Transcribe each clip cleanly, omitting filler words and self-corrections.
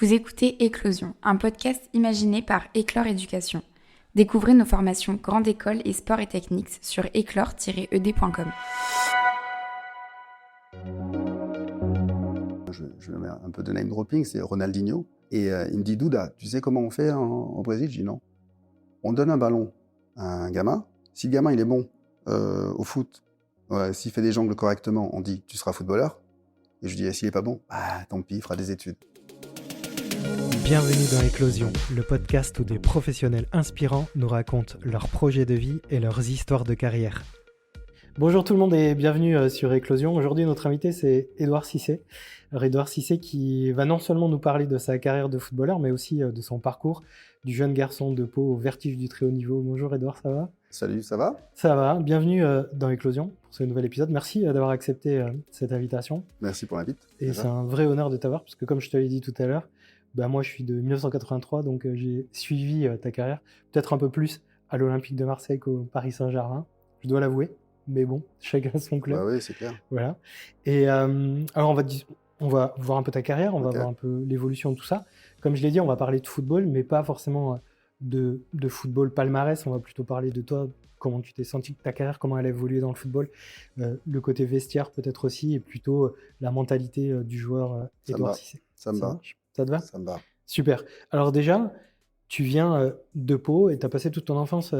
Vous écoutez Éclosion, un podcast imaginé par Éclore Éducation. Découvrez nos formations Grande École et Sport et Techniques sur éclore-ed.com. Je mets un peu de name dropping, c'est Ronaldinho. Et il me dit, Douda, tu sais comment on fait au Brésil? Je dis non. On donne un ballon à un gamin. Si le gamin il est bon au foot, s'il fait des jongles correctement, on dit, tu seras footballeur. Et je dis, s'il n'est pas bon, tant pis, il fera des études. Bienvenue dans Éclosion, le podcast où des professionnels inspirants nous racontent leurs projets de vie et leurs histoires de carrière. Bonjour tout le monde et bienvenue sur Éclosion. Aujourd'hui, notre invité, c'est Édouard Cissé. Alors, Édouard Cissé qui va non seulement nous parler de sa carrière de footballeur, mais aussi de son parcours du jeune garçon de Pau au vertige du très haut niveau. Bonjour Édouard, ça va ? Salut, ça va ? Ça va, bienvenue dans Éclosion pour ce nouvel épisode. Merci d'avoir accepté cette invitation. Merci pour l'invite. Et déjà. c'est un vrai honneur de t'avoir, parce que comme je te l'ai dit tout à l'heure, moi je suis de 1983, donc j'ai suivi ta carrière, peut-être un peu plus à l'Olympique de Marseille qu'au Paris Saint-Germain, je dois l'avouer, mais bon, chacun son club. Bah oui, c'est clair. Voilà. Et alors on va voir un peu ta carrière, on va voir un peu l'évolution de tout ça. Comme je l'ai dit, on va parler de football, mais pas forcément de football palmarès, on va plutôt parler de toi, comment tu t'es senti, ta carrière, comment elle a évolué dans le football, le côté vestiaire peut-être aussi, et plutôt la mentalité du joueur Édouard Cissé. Ça me va. Ça te va ? Ça me va. Super. Alors déjà, tu viens de Pau et tu as passé toute ton enfance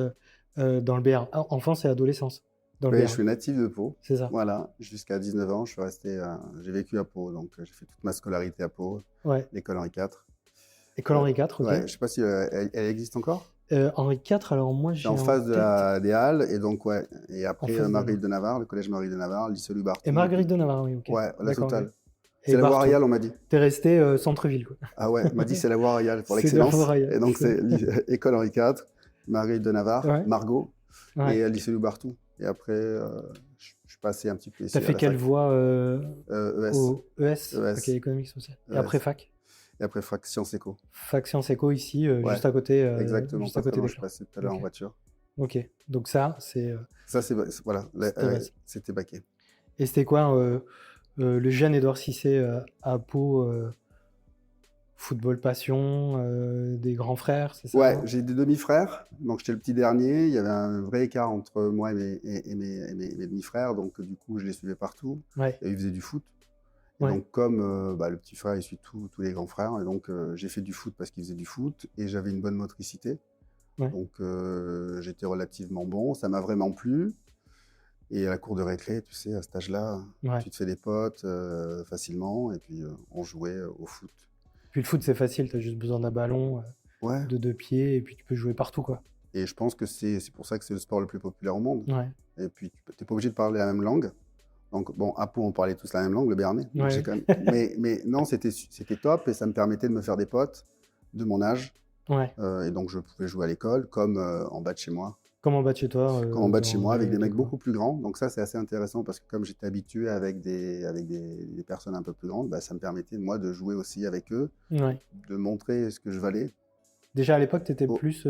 dans le Béarn, enfance et adolescence. Oui, je suis natif de Pau. C'est ça. Voilà, jusqu'à 19 ans, j'ai vécu à Pau, donc j'ai fait toute ma scolarité à Pau, l'école Henri IV. École Henri IV, ok. Ouais, je ne sais pas si elle existe encore. Henri IV, alors moi j'ai en face des Halles, et donc et après Marguerite de Navarre, le collège Marguerite de Navarre, lycée Lubarton. Et Marguerite de Navarre, oui, ok. Ouais, la totale. Ouais. C'est la voie royale, on m'a dit. T'es resté centre-ville, quoi. Ah ouais, on m'a dit c'est la voie royale pour l'excellence. Et donc c'est école Henri IV, Marguerite de Navarre, Margot, et lycée Lubarton. Et après, je suis passé un petit peu ici. T'as fait quelle voie ES. Au ES. Ok, économique social. Et après fac. Et après fac Sciences Éco. Fac Sciences Éco ici, juste à côté. Exactement. Juste à côté je suis passé tout à l'heure en voiture. Ok, donc ça c'est. Ça c'est voilà, c'était baquet. Et c'était quoi le jeune Édouard Cissé à Pau? Football passion, des grands frères, c'est ça? Ouais, j'ai des demi-frères, donc j'étais le petit dernier. Il y avait un vrai écart entre moi et mes demi-frères, donc du coup je les suivais partout. Ouais. Et ils faisaient du foot. Et donc comme le petit frère il suit tous les grands frères, et donc j'ai fait du foot parce qu'ils faisaient du foot, et j'avais une bonne motricité. Ouais. Donc j'étais relativement bon, ça m'a vraiment plu. Et à la cour de récré, tu sais, à cet âge-là, tu te fais des potes facilement, et puis on jouait au foot. Puis le foot, c'est facile, tu as juste besoin d'un ballon, de 2 pieds, et puis tu peux jouer partout, quoi. Et je pense que c'est pour ça que c'est le sport le plus populaire au monde. Ouais. Et puis, tu n'es pas obligé de parler la même langue. Donc, bon, à Pau, on parlait tous la même langue, le béarnais. Ouais. Mais non, c'était top, et ça me permettait de me faire des potes de mon âge. Ouais. Et donc, je pouvais jouer à l'école, comme en bas de chez moi. Comme en bas de chez toi. Comme en bas de chez moi, avec des mecs beaucoup plus grands. Donc ça, c'est assez intéressant, parce que comme j'étais habitué avec des personnes un peu plus grandes, ça me permettait, moi, de jouer aussi avec eux, de montrer ce que je valais. Déjà, à l'époque, tu étais plus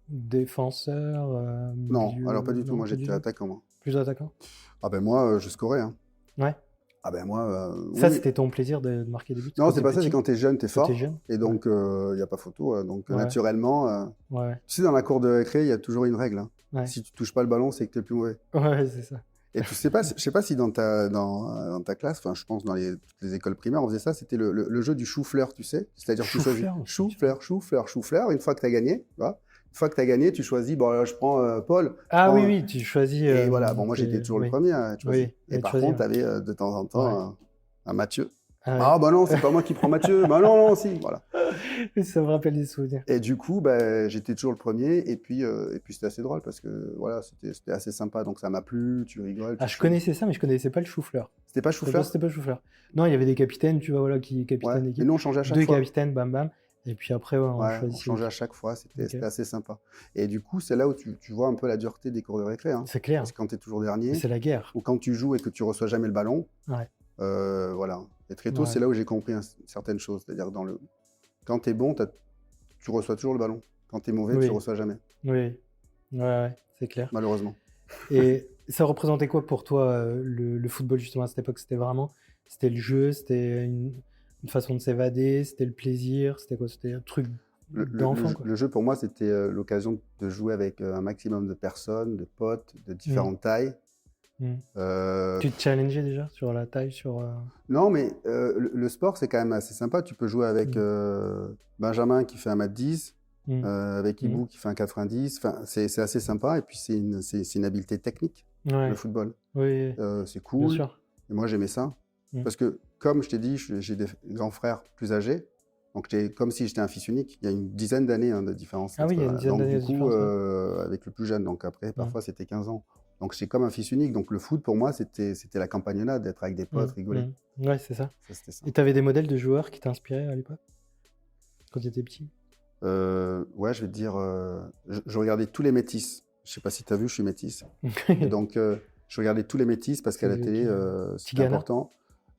défenseur Non, alors pas du tout. Moi, j'étais attaquant. Moi. Plus attaquant? Ah ben moi, je scorais. Hein. Ouais. Ah ben moi... ça, c'était ton plaisir de marquer des buts? Non, c'est pas ça, c'est quand t'es jeune, t'es fort. Et donc, il n'y a pas photo. Donc, naturellement... Tu sais, dans la cour de récré, il y a toujours une règle. Hein. Ouais. Si tu touches pas le ballon, c'est que t'es le plus mauvais. Ouais, c'est ça. Et je sais pas si dans ta classe, enfin, je pense dans toutes les écoles primaires, on faisait ça, c'était le jeu du chou-fleur, tu sais. C'est-à-dire que tu choisis chou-fleur. Une fois que t'as gagné, voilà. Une fois que tu as gagné, tu choisis, bon, là, je prends Paul. Oui, tu choisis. Et voilà, bon, moi, j'étais toujours le premier. Et par contre, tu avais de temps en temps un Mathieu. Ah, bah non, c'est pas moi qui prends Mathieu. Bah non, si, voilà. Ça me rappelle des souvenirs. Et du coup, j'étais toujours le premier. Et puis c'était assez drôle, parce que voilà, c'était assez sympa. Donc, ça m'a plu, tu rigoles. Je connaissais ça, mais je connaissais pas le chou-fleur. C'était pas chou-fleur? C'était pas chou-fleur. Non, il y avait des capitaines, tu vois, voilà, qui capitaine d'équipe. Et nous, on changeait à chaque fois. 2 capitaines, bam, bam. Et puis après, on changeait à chaque fois, c'était assez sympa. Et du coup, c'est là où tu vois un peu la dureté des cours de récré. Hein. C'est clair. Parce que quand tu es toujours dernier, c'est la guerre. Ou quand tu joues et que tu reçois jamais le ballon, voilà. Et très tôt, c'est là où j'ai compris certaines choses. C'est-à-dire, quand tu es bon, tu reçois toujours le ballon. Quand tu es mauvais, tu ne reçois jamais. Oui, c'est clair. Malheureusement. Et ça représentait quoi pour toi, le football, justement, à cette époque? C'était le jeu, c'était une façon de s'évader, c'était le plaisir, c'était quoi? C'était un truc d'enfant, quoi. Le jeu, pour moi, c'était l'occasion de jouer avec un maximum de personnes, de potes, de différentes tailles. Tu te challengeais déjà sur la taille, Non, mais le sport, c'est quand même assez sympa. Tu peux jouer avec Benjamin qui fait 1m10, avec Ibou qui fait 1m90. Enfin, c'est assez sympa. Et puis, c'est une habileté technique, le football. Oui, c'est cool. bien sûr. Et moi, j'aimais ça. Parce que, comme je t'ai dit, j'ai des grands frères plus âgés. Donc, comme si j'étais un fils unique. Il y a une dizaine d'années de différence. Ah oui, il y a une dizaine d'années de différence. Avec le plus jeune. Donc, après, parfois, c'était 15 ans. Donc, c'est comme un fils unique. Donc, le foot, pour moi, c'était la campagnonnade, d'être avec des potes, rigoler. Ouais, c'est ça. C'était ça. Et tu avais des modèles de joueurs qui t'inspiraient à l'époque, quand tu étais petit? Ouais, je vais te dire, je regardais tous les métis. Je sais pas si tu as vu, je suis métis. Donc, je regardais tous les métis parce qu'à la télé, c'était important.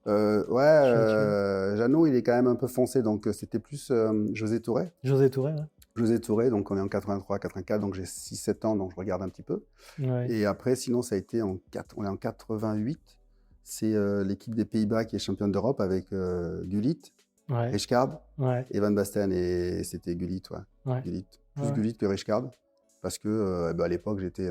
Jeannot, il est quand même un peu foncé, donc c'était plus José Touré. José Touré, ouais. José Touré, donc on est en 83, 84, donc j'ai 6-7 ans, donc je regarde un petit peu. Ouais. Et après, sinon, ça a été on est en 88. C'est l'équipe des Pays-Bas qui est championne d'Europe avec Gullit, Rijkaard et Van Basten. Et c'était Gullit, Gullit. Plus Gullit que Rijkaard, parce que à l'époque, j'étais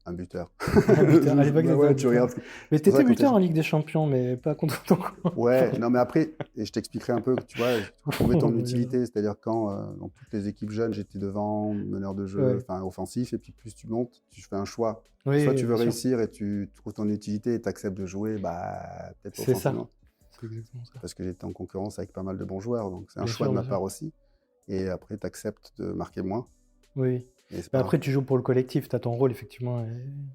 un buteur. Un buteur. À l'époque, tu regardes. Mais tu étais buteur en Ligue des Champions, mais pas contre ton camp. Ouais, non, mais après, et je t'expliquerai un peu, tu vois, trouver ton utilité. C'est-à-dire quand, dans toutes les équipes jeunes, j'étais devant, meneur de jeu, offensif, et puis plus tu montes, tu fais un choix. Soit tu veux réussir et tu trouves ton utilité et tu acceptes de jouer, peut-être offensivement. C'est exactement ça. Parce que j'étais en concurrence avec pas mal de bons joueurs, donc c'est un choix de ma part aussi. Et après, tu acceptes de marquer moins. Oui. Après, tu joues pour le collectif, tu as ton rôle, effectivement.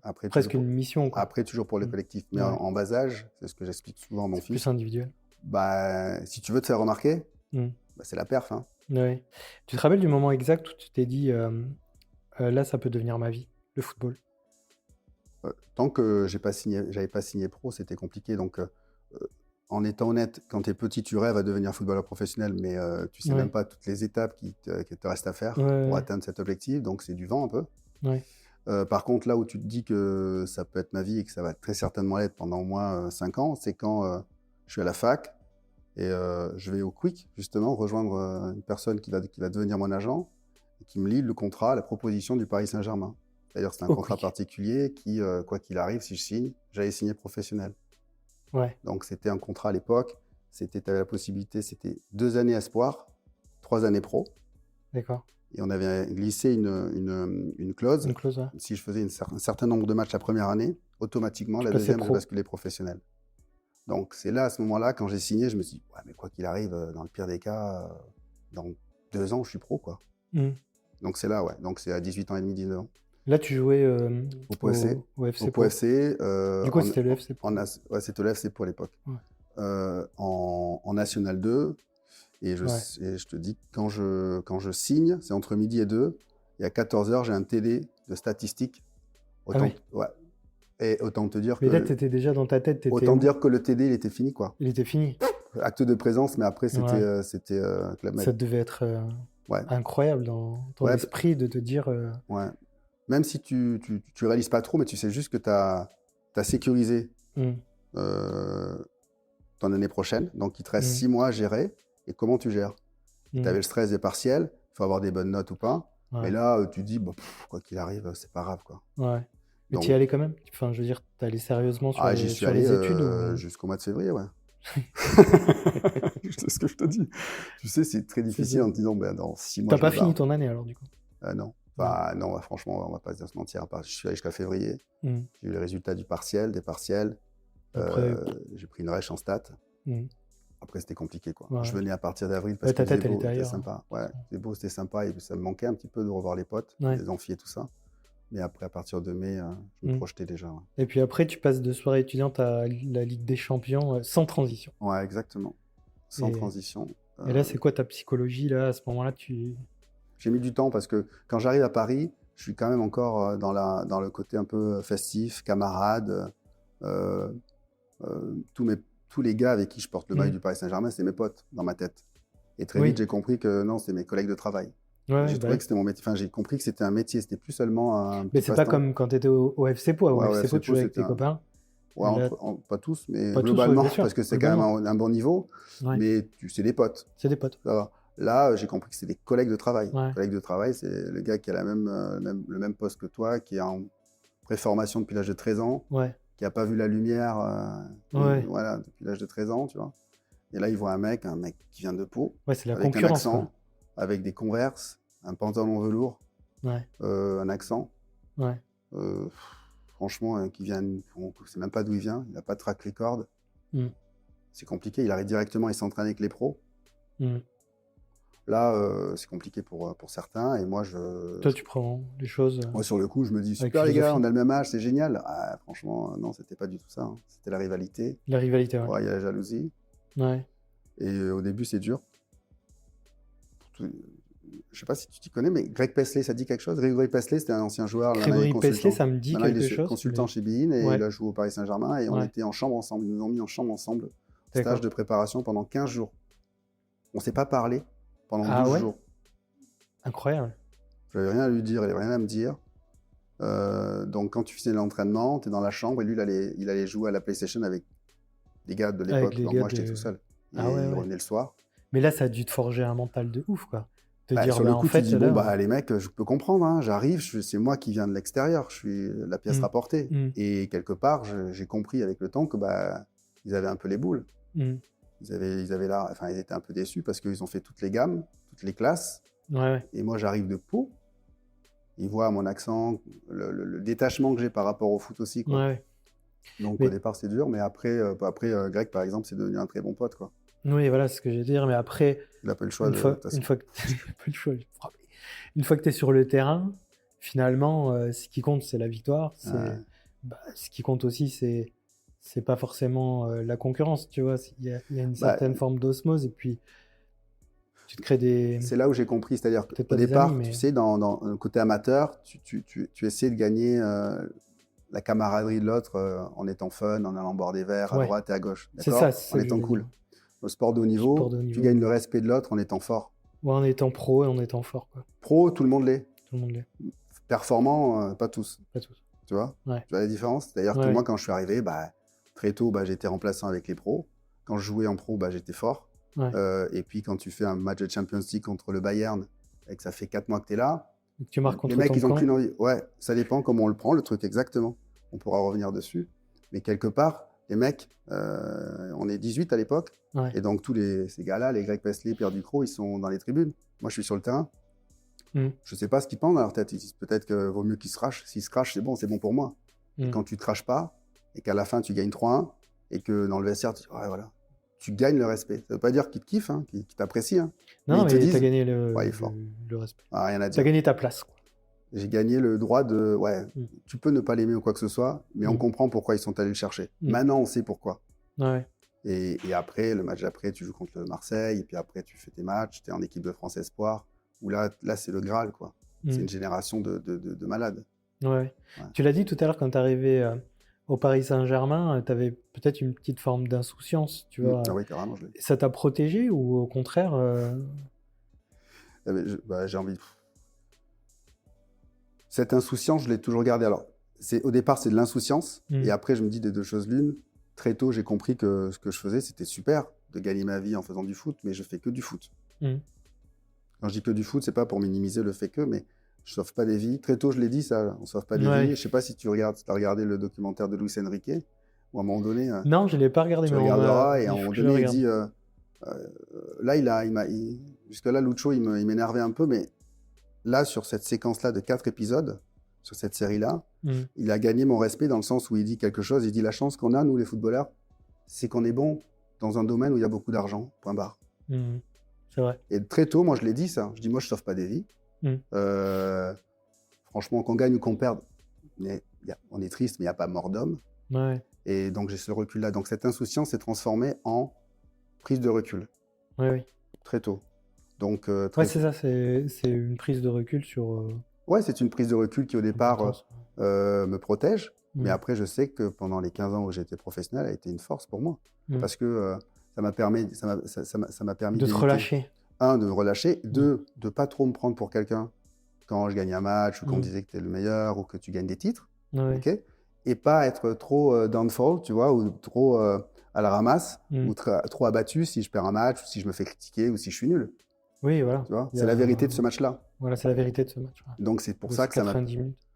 Après, presque une mission, quoi. Après, toujours pour le collectif. Mais en bas âge, c'est ce que j'explique souvent à mon fils. Plus individuel. Si tu veux te faire remarquer, c'est la perf. Oui. Tu te rappelles du moment exact où tu t'es dit là, ça peut devenir ma vie, le football? Tant que j'avais pas signé pro, c'était compliqué. Donc, en étant honnête, quand tu es petit, tu rêves à devenir footballeur professionnel, mais tu sais même pas toutes les étapes qui te restent à faire pour atteindre cet objectif. Donc, c'est du vent un peu. Par contre, là où tu te dis que ça peut être ma vie et que ça va très certainement l'être pendant au moins 5 ans, c'est quand je suis à la fac et je vais au Quick, justement, rejoindre une personne qui va devenir mon agent et qui me lie le contrat, la proposition du Paris Saint-Germain. D'ailleurs, c'est un contrat particulier qui, quoi qu'il arrive, si je signe, j'allais signer professionnel. Donc, c'était un contrat à l'époque. Tu avais la possibilité, c'était 2 années espoir, 3 années pro. D'accord. Et on avait glissé une clause. Une clause, Si je faisais un certain nombre de matchs la première année, automatiquement, la deuxième, je basculais professionnel. Donc, c'est là, à ce moment-là, quand j'ai signé, je me suis dit, mais quoi qu'il arrive, dans le pire des cas, dans 2 ans, je suis pro, quoi. Donc, c'est là, Donc, c'est à 18 ans et demi, 19 ans. Là, tu jouais au POFC. Au FC Au POFC. Du coup, c'était le FC Pro. C'était le FC Pro à l'époque. En National 2. Et je te dis, quand je signe, c'est entre midi et 2. Et à 14h, j'ai un TD de statistiques. Et autant te dire mais là, tu étais déjà dans ta tête. Autant dire que le TD, il était fini, quoi. Il était fini. Acte de présence, mais après, c'était ça devait être incroyable dans ton esprit de te dire... Même si tu réalises pas trop, mais tu sais juste que tu as sécurisé ton année prochaine. Donc, il te reste 6 mois à gérer. Et comment tu gères? Tu avais le stress des partiels, il faut avoir des bonnes notes ou pas. Mais là, tu te dis, quoi qu'il arrive, c'est pas grave, quoi. Mais tu y allais quand même? Enfin, je veux dire, tu allais sérieusement sur les études jusqu'au mois de février, C'est ce que je te dis. Tu sais, c'est très difficile en te disant, dans 6 mois. T'as pas fini ton année alors, du coup? Non. Non, franchement, on va pas se mentir. Je suis allé jusqu'à février. J'ai eu les résultats des partiels. J'ai pris une rêche en stats. Après, c'était compliqué, quoi. Je venais à partir d'avril parce que c'était sympa. C'était sympa et ça me manquait un petit peu de revoir les potes, les amphis et tout ça. Mais après, à partir de mai, je me projetais déjà. Et puis après, tu passes de soirée étudiante à la Ligue des Champions sans transition. Ouais, exactement. Sans transition. Et là, c'est quoi ta psychologie, là, à ce moment-là J'ai mis du temps parce que quand j'arrive à Paris, je suis quand même encore dans le côté un peu festif, camarade. Tous les gars avec qui je porte le maillot du Paris Saint-Germain, c'est mes potes dans ma tête. Et très vite, j'ai compris que non, c'est mes collègues de travail. J'ai trouvé que c'était mon métier. Enfin, j'ai compris que c'était un métier. C'était plus seulement un. Mais c'est pas comme quand tu étais au FC Po. Au FC Po, tu jouais avec tes copains. Ouais, pas tous, mais pas globalement, tous, parce que c'est quand même un bon niveau. Ouais. Mais c'est des potes. C'est des potes. Ça va. Là, j'ai compris que c'est des collègues de travail. Ouais. Collègues de travail, c'est le gars qui a le même poste que toi, qui est en préformation depuis l'âge de 13 ans, qui n'a pas vu la lumière voilà, depuis l'âge de 13 ans, tu vois. Et là, il voit un mec qui vient de Pau, c'est la avec concurrence, un accent, avec des Converse, un pantalon velours, un accent. Franchement, qui vient, on ne sait même pas d'où il vient, il n'a pas de track record. C'est compliqué, il arrive directement, il s'entraîne avec les pros. Là, c'est compliqué pour certains, et moi, Toi, tu prends les choses... Moi, sur le coup, je me dis, super les gars, on a le même âge, c'est génial. Ah, franchement, non, c'était pas du tout ça. Hein. C'était la rivalité. La rivalité, il y a la jalousie. Et au début, c'est dur. Je sais pas si tu t'y connais, mais Greg Paisley, ça dit quelque chose? Gregory Paisley, c'était un ancien joueur. Gregory Paisley, ça me dit quelque chose. Il est consultant chez Bein, et il a joué au Paris Saint-Germain, et on était en chambre ensemble. Ils nous ont mis en chambre ensemble. Stage de préparation pendant 15 jours. On s'est pas parlé pendant 12 jours. Incroyable. J'avais rien à lui dire, il avait rien à me dire. Donc quand tu faisais l'entraînement, tu es dans la chambre, et lui, il allait jouer à la PlayStation avec des gars de l'époque. Donc moi, j'étais tout seul. Il revenait le soir. Mais là, ça a dû te forger un mental de ouf, quoi. Sur le coup, tu dis, les mecs, je peux comprendre, hein, j'arrive, c'est moi qui viens de l'extérieur, je suis la pièce rapportée. Et quelque part, j'ai compris avec le temps que ils avaient un peu les boules. Ils étaient un peu déçus parce qu'ils ont fait toutes les gammes, toutes les classes. Et moi, j'arrive de Pau. Ils voient mon accent, le détachement que j'ai par rapport au foot aussi, quoi. Donc au départ, c'est dur, mais après, Greg, par exemple, c'est devenu un très bon pote, quoi. Oui, voilà, c'est ce que j'ai à dire, mais après... Il n'a pas le choix une fois que tu es sur le terrain, finalement, ce qui compte, c'est la victoire. Ce qui compte aussi, c'est pas forcément la concurrence, tu vois. Il y a une certaine forme d'osmose, et puis tu te crées des... C'est là où j'ai compris, c'est-à-dire qu'au départ, tu sais, dans le côté amateur, tu essaies de gagner la camaraderie de l'autre en étant fun, en allant boire des verres à droite et à gauche, en étant cool. Au sport de haut niveau, tu gagnes le respect de l'autre en étant fort. Ouais, en étant pro et en étant fort, quoi. Pro, tout le monde l'est. Tout le monde l'est. Performant, pas tous. Pas tous. Tu vois? Tu vois la différence? C'est-à-dire que moi, quand je suis arrivé, très tôt, j'étais remplaçant avec les pros. Quand je jouais en pro, j'étais fort. Et puis, quand tu fais un match de Champions League contre le Bayern, et que ça fait 4 mois que tu es là, tu marques contre les mecs, ils n'ont qu'une envie. Ouais, ça dépend comment on le prend, le truc, exactement. On pourra revenir dessus. Mais quelque part, les mecs, on est 18 à l'époque, et donc tous ces gars-là, les Greg Paisley, Pierre Ducrot, ils sont dans les tribunes. Moi, je suis sur le terrain. Je ne sais pas ce qu'ils pensent dans leur tête. Ils disent peut-être qu'il vaut mieux qu'ils se crachent. S'ils se crachent, c'est bon pour moi. Et quand tu ne te craches pas, et qu'à la fin, tu gagnes 3-1, et que dans le vestiaire, tu gagnes le respect. Ça ne veut pas dire qu'ils te kiffent, hein, qu'ils t'apprécient. Hein. Non, mais tu as gagné le respect. Rien à dire. Tu as gagné ta place, quoi. J'ai gagné le droit de... tu peux ne pas l'aimer ou quoi que ce soit, mais on comprend pourquoi ils sont allés le chercher. Maintenant, on sait pourquoi. Et après, le match d'après, tu joues contre le Marseille, et puis après, tu fais tes matchs, tu es en équipe de France Espoir, où là c'est le Graal, quoi. C'est une génération de malades. Tu l'as dit tout à l'heure, quand tu es arrivé au Paris Saint-Germain, tu avais peut-être une petite forme d'insouciance, tu vois. Ah oui, carrément. Ça t'a protégé, ou au contraire j'ai envie de... Cette insouciance, je l'ai toujours gardée. Alors, au départ, c'est de l'insouciance. Et après, je me dis des deux choses l'une. Très tôt, j'ai compris que ce que je faisais, c'était super de gagner ma vie en faisant du foot, mais je fais que du foot. Quand je dis que du foot, c'est pas pour minimiser le fait que, mais je sauve pas des vies. Très tôt, je l'ai dit, ça, on sauve pas des vies. Je sais pas si tu as regardé le documentaire de Luis Enrique, où à un moment donné... non, je l'ai pas regardé. Tu regarderas, et à un moment donné, il dit... jusque-là, Lucho, il m'énervait un peu, mais là, sur cette séquence-là de 4 épisodes, sur cette série-là, il a gagné mon respect dans le sens où il dit quelque chose. Il dit la chance qu'on a, nous, les footballeurs, c'est qu'on est bon dans un domaine où il y a beaucoup d'argent, point barre. C'est vrai. Et très tôt, moi, je l'ai dit, ça. Je dis, moi, je sauve pas des vies. Franchement, qu'on gagne ou qu'on perde, on est triste, mais il n'y a pas mort d'homme. Et donc, j'ai ce recul-là. Donc, cette insouciance s'est transformée en prise de recul. Très tôt. Donc, c'est ça, c'est une prise de recul sur... c'est une prise de recul qui, au départ, me protège. Mais après, je sais que pendant les 15 ans où j'étais professionnel, elle a été une force pour moi. Parce que ça m'a permis de te relâcher. Un, de me relâcher. Deux, de ne pas trop me prendre pour quelqu'un quand je gagne un match, ou qu'on me disait que tu es le meilleur, ou que tu gagnes des titres. Okay. et pas être trop downfall, tu vois, ou trop à la ramasse, ou trop abattu si je perds un match, ou si je me fais critiquer, ou si je suis nul. Oui, voilà. Tu vois, c'est la vérité de ce match-là. Voilà, c'est la vérité de ce match. Ouais. Donc c'est pour ça que 90 minutes.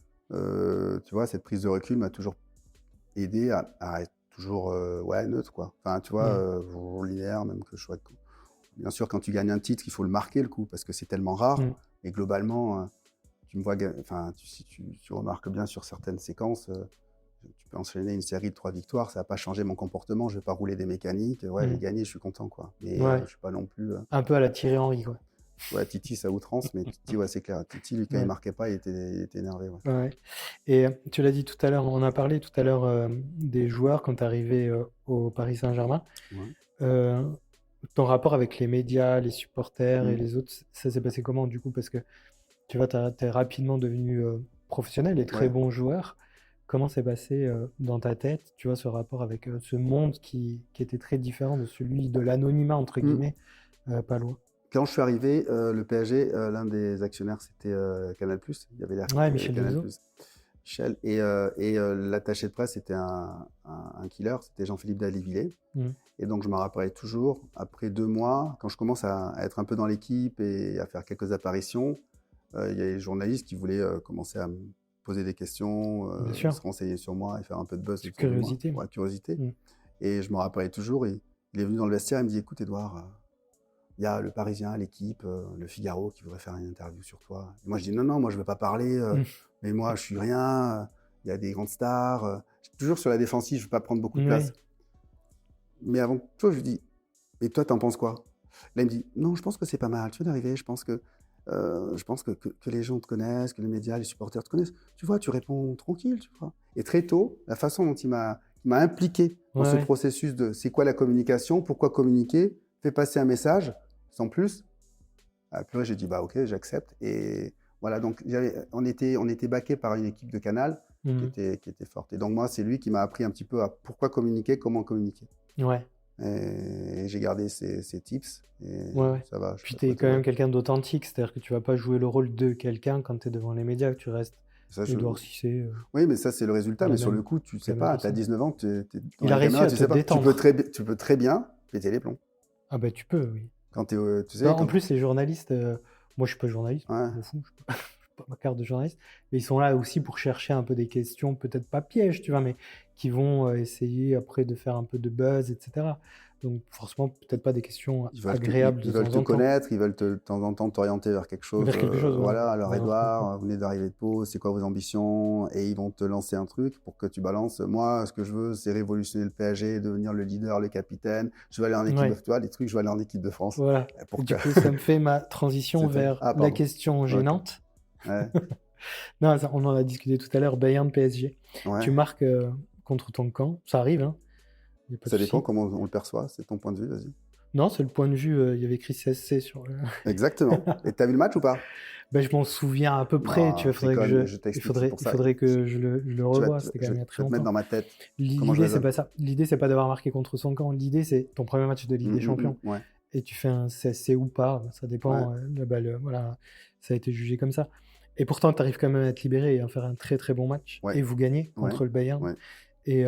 Tu vois, cette prise de recul m'a toujours aidé à être toujours neutre, quoi. Enfin, tu vois, linéaire, même que je sois... Bien sûr, quand tu gagnes un titre, il faut le marquer, le coup, parce que c'est tellement rare. Et globalement, tu me vois... Enfin, si tu remarques bien sur certaines séquences, tu peux enchaîner une série de 3 victoires, ça n'a pas changé mon comportement, je ne vais pas rouler des mécaniques. Ouais, j'ai gagné, je suis content, quoi. Mais je ne suis pas non plus... Un peu à la Thierry Henry, quoi. Ouais, Titi, ça outrance, mais Titi, ouais, c'est clair. Titi, lui, quand il marquait pas, il était énervé. Ouais. Ouais. Et tu l'as dit tout à l'heure, on a parlé tout à l'heure des joueurs quand tu es arrivé au Paris Saint-Germain. Ton rapport avec les médias, les supporters et les autres, ça s'est passé comment du coup? Parce que tu vois, tu es rapidement devenu professionnel et très bon joueur. Comment s'est passé dans ta tête, tu vois, ce rapport avec ce monde qui était très différent de celui de l'anonymat, entre guillemets, palois? Quand je suis arrivé, le PSG, l'un des actionnaires, c'était Canal+. Il y avait Michel Denisot. Michel. Et l'attaché de presse, c'était un killer, c'était Jean-Philippe Dalivillet. Et donc, je me rappellerai toujours, après 2 mois, quand je commence à être un peu dans l'équipe et à faire quelques apparitions, il y a des journalistes qui voulaient commencer à me poser des questions, se renseigner sur moi et faire un peu de buzz. Curiosité. Ouais, curiosité. Et je me rappellerai toujours, il est venu dans le vestiaire, il me dit, écoute, Edouard, il y a le Parisien, l'équipe, le Figaro qui voudrait faire une interview sur toi. Et moi, je dis non, moi, je ne veux pas parler, mais moi, je ne suis rien, il y a des grandes stars. Je suis toujours sur la défensive, je ne veux pas prendre beaucoup de place. Mais avant tout, je lui dis, et toi, t'en penses quoi? Là, il me dit, non, je pense que c'est pas mal, tu viens d'arriver, je pense que les gens te connaissent, que les médias, les supporters te connaissent. Tu vois, tu réponds tranquille, tu vois. Et très tôt, la façon dont il m'a impliqué dans ce processus de c'est quoi la communication, pourquoi communiquer, fait passer un message, sans plus. Après, j'ai dit, bah ok, j'accepte. Et voilà, donc on était backé par une équipe de Canal qui était forte. Et donc moi, c'est lui qui m'a appris un petit peu à pourquoi communiquer, comment communiquer. Ouais. Et j'ai gardé ces tips. Et ça va. Puis tu es quand même quelqu'un d'authentique, c'est-à-dire que tu vas pas jouer le rôle de quelqu'un quand tu es devant les médias, que tu restes Edouard Cissé. Oui, mais ça, c'est le résultat. Mais sur le coup, tu sais pas, tu as 19 ans, il a réussi à te détendre. Tu peux très bien péter les plombs. Ah bah tu peux, oui. Quand tu sais, en plus, les journalistes, moi je suis pas journaliste, je m'en fous, je pas ma carte de journaliste, mais ils sont là aussi pour chercher un peu des questions, peut-être pas pièges, tu vois, mais qui vont essayer après de faire un peu de buzz, etc. Donc forcément, peut-être pas des questions agréables de temps en temps. Ils veulent te connaître, ils veulent de temps en temps t'orienter vers quelque chose. Voilà, alors Edouard, vous venez d'arriver de Pau, c'est quoi vos ambitions? Et ils vont te lancer un truc pour que tu balances. Moi, ce que je veux, c'est révolutionner le PSG, devenir le leader, le capitaine. Je vais aller en équipe de France. Les trucs, je vais aller en équipe de France. Voilà. Du coup, ça me fait ma transition vers la question gênante. Non, on en a discuté tout à l'heure, Bayern PSG. Tu marques contre ton camp, ça arrive, hein. Ça dépend comment on le perçoit, c'est ton point de vue, vas-y. Non, c'est le point de vue, il y avait écrit CSC sur le... Exactement. Et t'as vu le match ou pas? Je m'en souviens à peu près, tu vois, il faudrait que je le revoie, c'était quand même il y a très longtemps. Je vais te mettre dans ma tête. L'idée, c'est pas ça. L'idée, c'est pas d'avoir marqué contre son camp. L'idée, c'est ton premier match de Ligue des Champions. Et tu fais un CSC ou pas, ça dépend. Voilà, ça a été jugé comme ça. Et pourtant, tu arrives quand même à être libéré et à faire un très très bon match. Et vous gagnez contre le Bayern. Et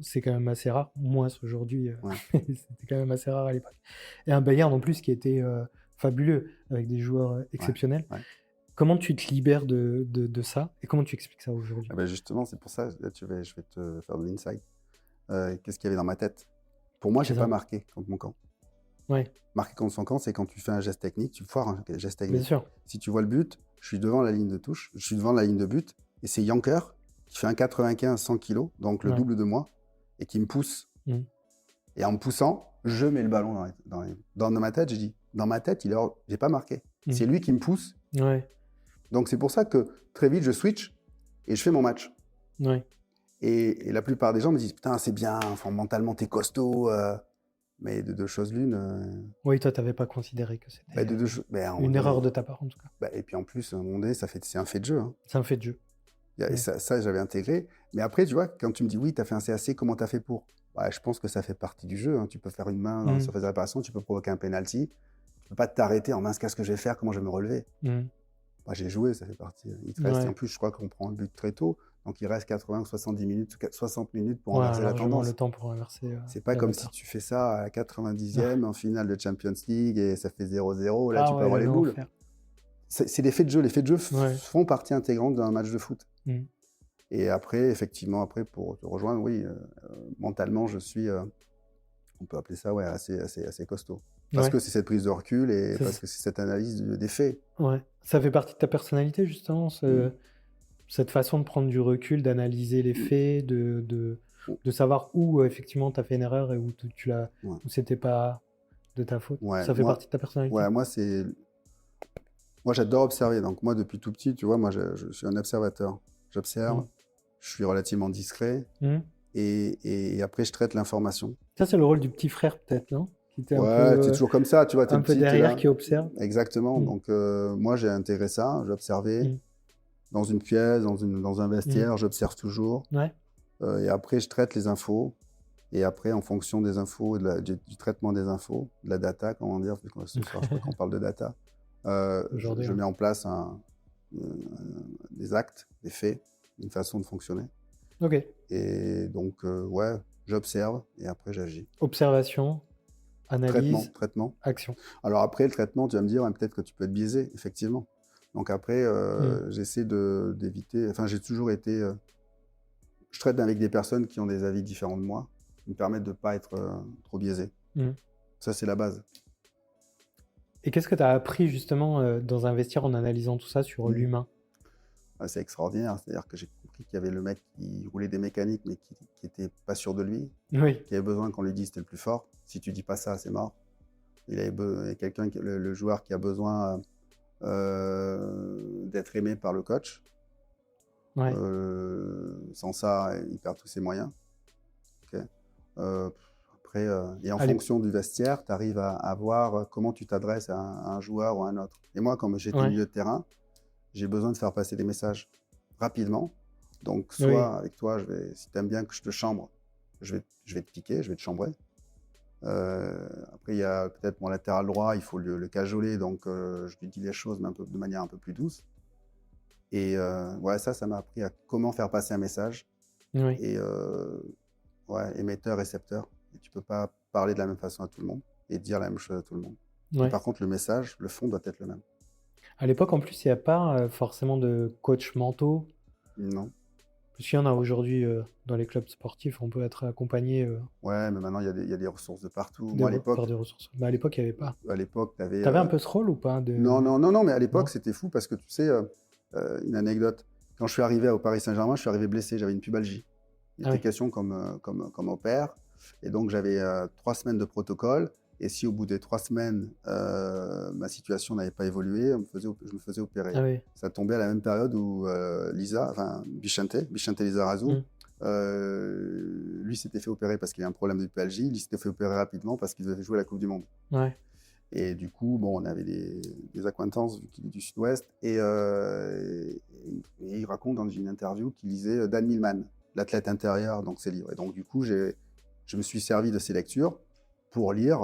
c'est quand même assez rare, moins aujourd'hui, c'était quand même assez rare à l'époque. Et un Bayern en plus qui était fabuleux, avec des joueurs exceptionnels. Comment tu te libères de ça et comment tu expliques ça aujourd'hui? Justement, c'est pour ça, là, je vais te faire de l'insight. Qu'est-ce qu'il y avait dans ma tête? Pour moi, je n'ai pas marqué contre mon camp. Marquer contre son camp, c'est quand tu fais un geste technique, tu foires un geste technique. Bien sûr. Si tu vois le but, je suis devant la ligne de touche, je suis devant la ligne de but, et c'est Yanker qui fait un 95-100 kg, donc le double de moi, et qui me pousse. Et en me poussant, je mets le ballon dans ma tête. J'ai dit, dans ma tête, j'ai pas marqué. C'est lui qui me pousse. Donc c'est pour ça que très vite, je switch et je fais mon match. Et la plupart des gens me disent, putain, c'est bien, enfin, mentalement, t'es costaud. Mais de deux choses l'une. Oui, toi, t'avais pas considéré que c'était une erreur de ta part, en tout cas. Et puis en plus, à un moment donné, c'est un fait de jeu. Hein. C'est un fait de jeu. Et ça, j'avais intégré. Mais après, tu vois, quand tu me dis, oui, tu as fait un CAC, comment tu as fait pour? Je pense que ça fait partie du jeu. Hein. Tu peux faire une main dans la surface de réparation, tu peux provoquer un penalty. Tu peux pas t'arrêter en mince, qu'est-ce que je vais faire, comment je vais me relever? J'ai joué, ça fait partie. Il te reste, et en plus, je crois qu'on prend le but très tôt. Donc, il reste 80 ou 70 minutes, 60 minutes pour inverser la tendance. Le temps pour inverser. C'est pas comme si tu fais ça à la 90e en finale de Champions League et ça fait 0-0. Là, tu peux avoir les boules. C'est l'effet de jeu. L'effet de jeu font partie intégrante d'un match de foot. Et après, effectivement, pour te rejoindre, oui, mentalement, je suis, on peut appeler ça assez costaud. Parce que c'est cette prise de recul et parce que c'est cette analyse des faits. Ouais. Ça fait partie de ta personnalité, justement, cette façon de prendre du recul, d'analyser les faits, de savoir où effectivement tu as fait une erreur et où où c'était pas de ta faute. Ça fait partie de ta personnalité. Ouais, moi j'adore observer. Donc moi depuis tout petit, tu vois, moi je suis un observateur. J'observe, je suis relativement discret et après je traite l'information. Ça c'est le rôle du petit frère peut-être, non? Tu es toujours comme ça, tu vois. Un peu derrière qui observe. Exactement. Donc moi j'ai intégré ça, j'ai observé. Dans une pièce, dans un vestiaire, j'observe toujours. Et après, je traite les infos. Et après, en fonction des infos, du traitement des infos, de la data, comment dire, parce que ce soir, je crois qu'on parle de data, je mets en place des actes, des faits, une façon de fonctionner. Ok. Et donc, j'observe et après, j'agis. Observation, analyse, traitement, action. Alors après, le traitement, tu vas me dire, peut-être que tu peux être biaisé, effectivement. Donc après, j'essaie d'éviter... Enfin, j'ai toujours été... je traite avec des personnes qui ont des avis différents de moi, qui me permettent de ne pas être trop biaisé. Ça, c'est la base. Et qu'est-ce que tu as appris justement dans un vestiaire en analysant tout ça sur l'humain? C'est extraordinaire. C'est-à-dire que j'ai compris qu'il y avait le mec qui roulait des mécaniques, mais qui n'était pas sûr de lui, qui avait besoin qu'on lui dise t'es le plus fort. Si tu ne dis pas ça, c'est mort. Il y a quelqu'un, le joueur qui a besoin... d'être aimé par le coach. Sans ça, il perd tous ses moyens. Après, et en fonction du vestiaire, tu arrives à voir comment tu t'adresses à un joueur ou à un autre. Et moi, comme j'étais milieu de terrain, j'ai besoin de faire passer des messages rapidement. Donc, soit avec toi, si tu aimes bien que je te chambre, je vais te piquer, je vais te chambrer. Après, il y a peut-être mon latéral droit, il faut le cajoler, donc je lui dis les choses, mais de manière un peu plus douce. Et ça m'a appris à comment faire passer un message. Et émetteur, récepteur. Et tu peux pas parler de la même façon à tout le monde et dire la même chose à tout le monde. Et par contre, le message, le fond doit être le même. À l'époque, en plus, il n'y a pas forcément de coach mentaux. Non. Parce qu'il y en a aujourd'hui dans les clubs sportifs, on peut être accompagné. Ouais, mais maintenant, il y a des ressources de partout. Moi, à l'époque... Mais à l'époque, il n'y avait pas. À l'époque, tu avais... Tu avais un peu ce rôle ou pas Non, mais à l'époque, c'était fou parce que, tu sais, une anecdote. Quand je suis arrivé au Paris Saint-Germain, je suis arrivé blessé, j'avais une pubalgie. Il était question comme opère. Et donc, j'avais 3 semaines de protocole. Et si au bout des 3 semaines, ma situation n'avait pas évolué, je me faisais opérer. Ça tombait à la même période où Vicente Lizarazu, lui s'était fait opérer parce qu'il a un problème de pubalgie. Il s'était fait opérer rapidement parce qu'il devait jouer la Coupe du Monde. Et du coup, on avait des acquaintances du Sud-Ouest. Et il raconte dans une interview qu'il lisait Dan Millman, l'athlète intérieur, donc ses livres. Et donc, du coup, je me suis servi de ces lectures pour lire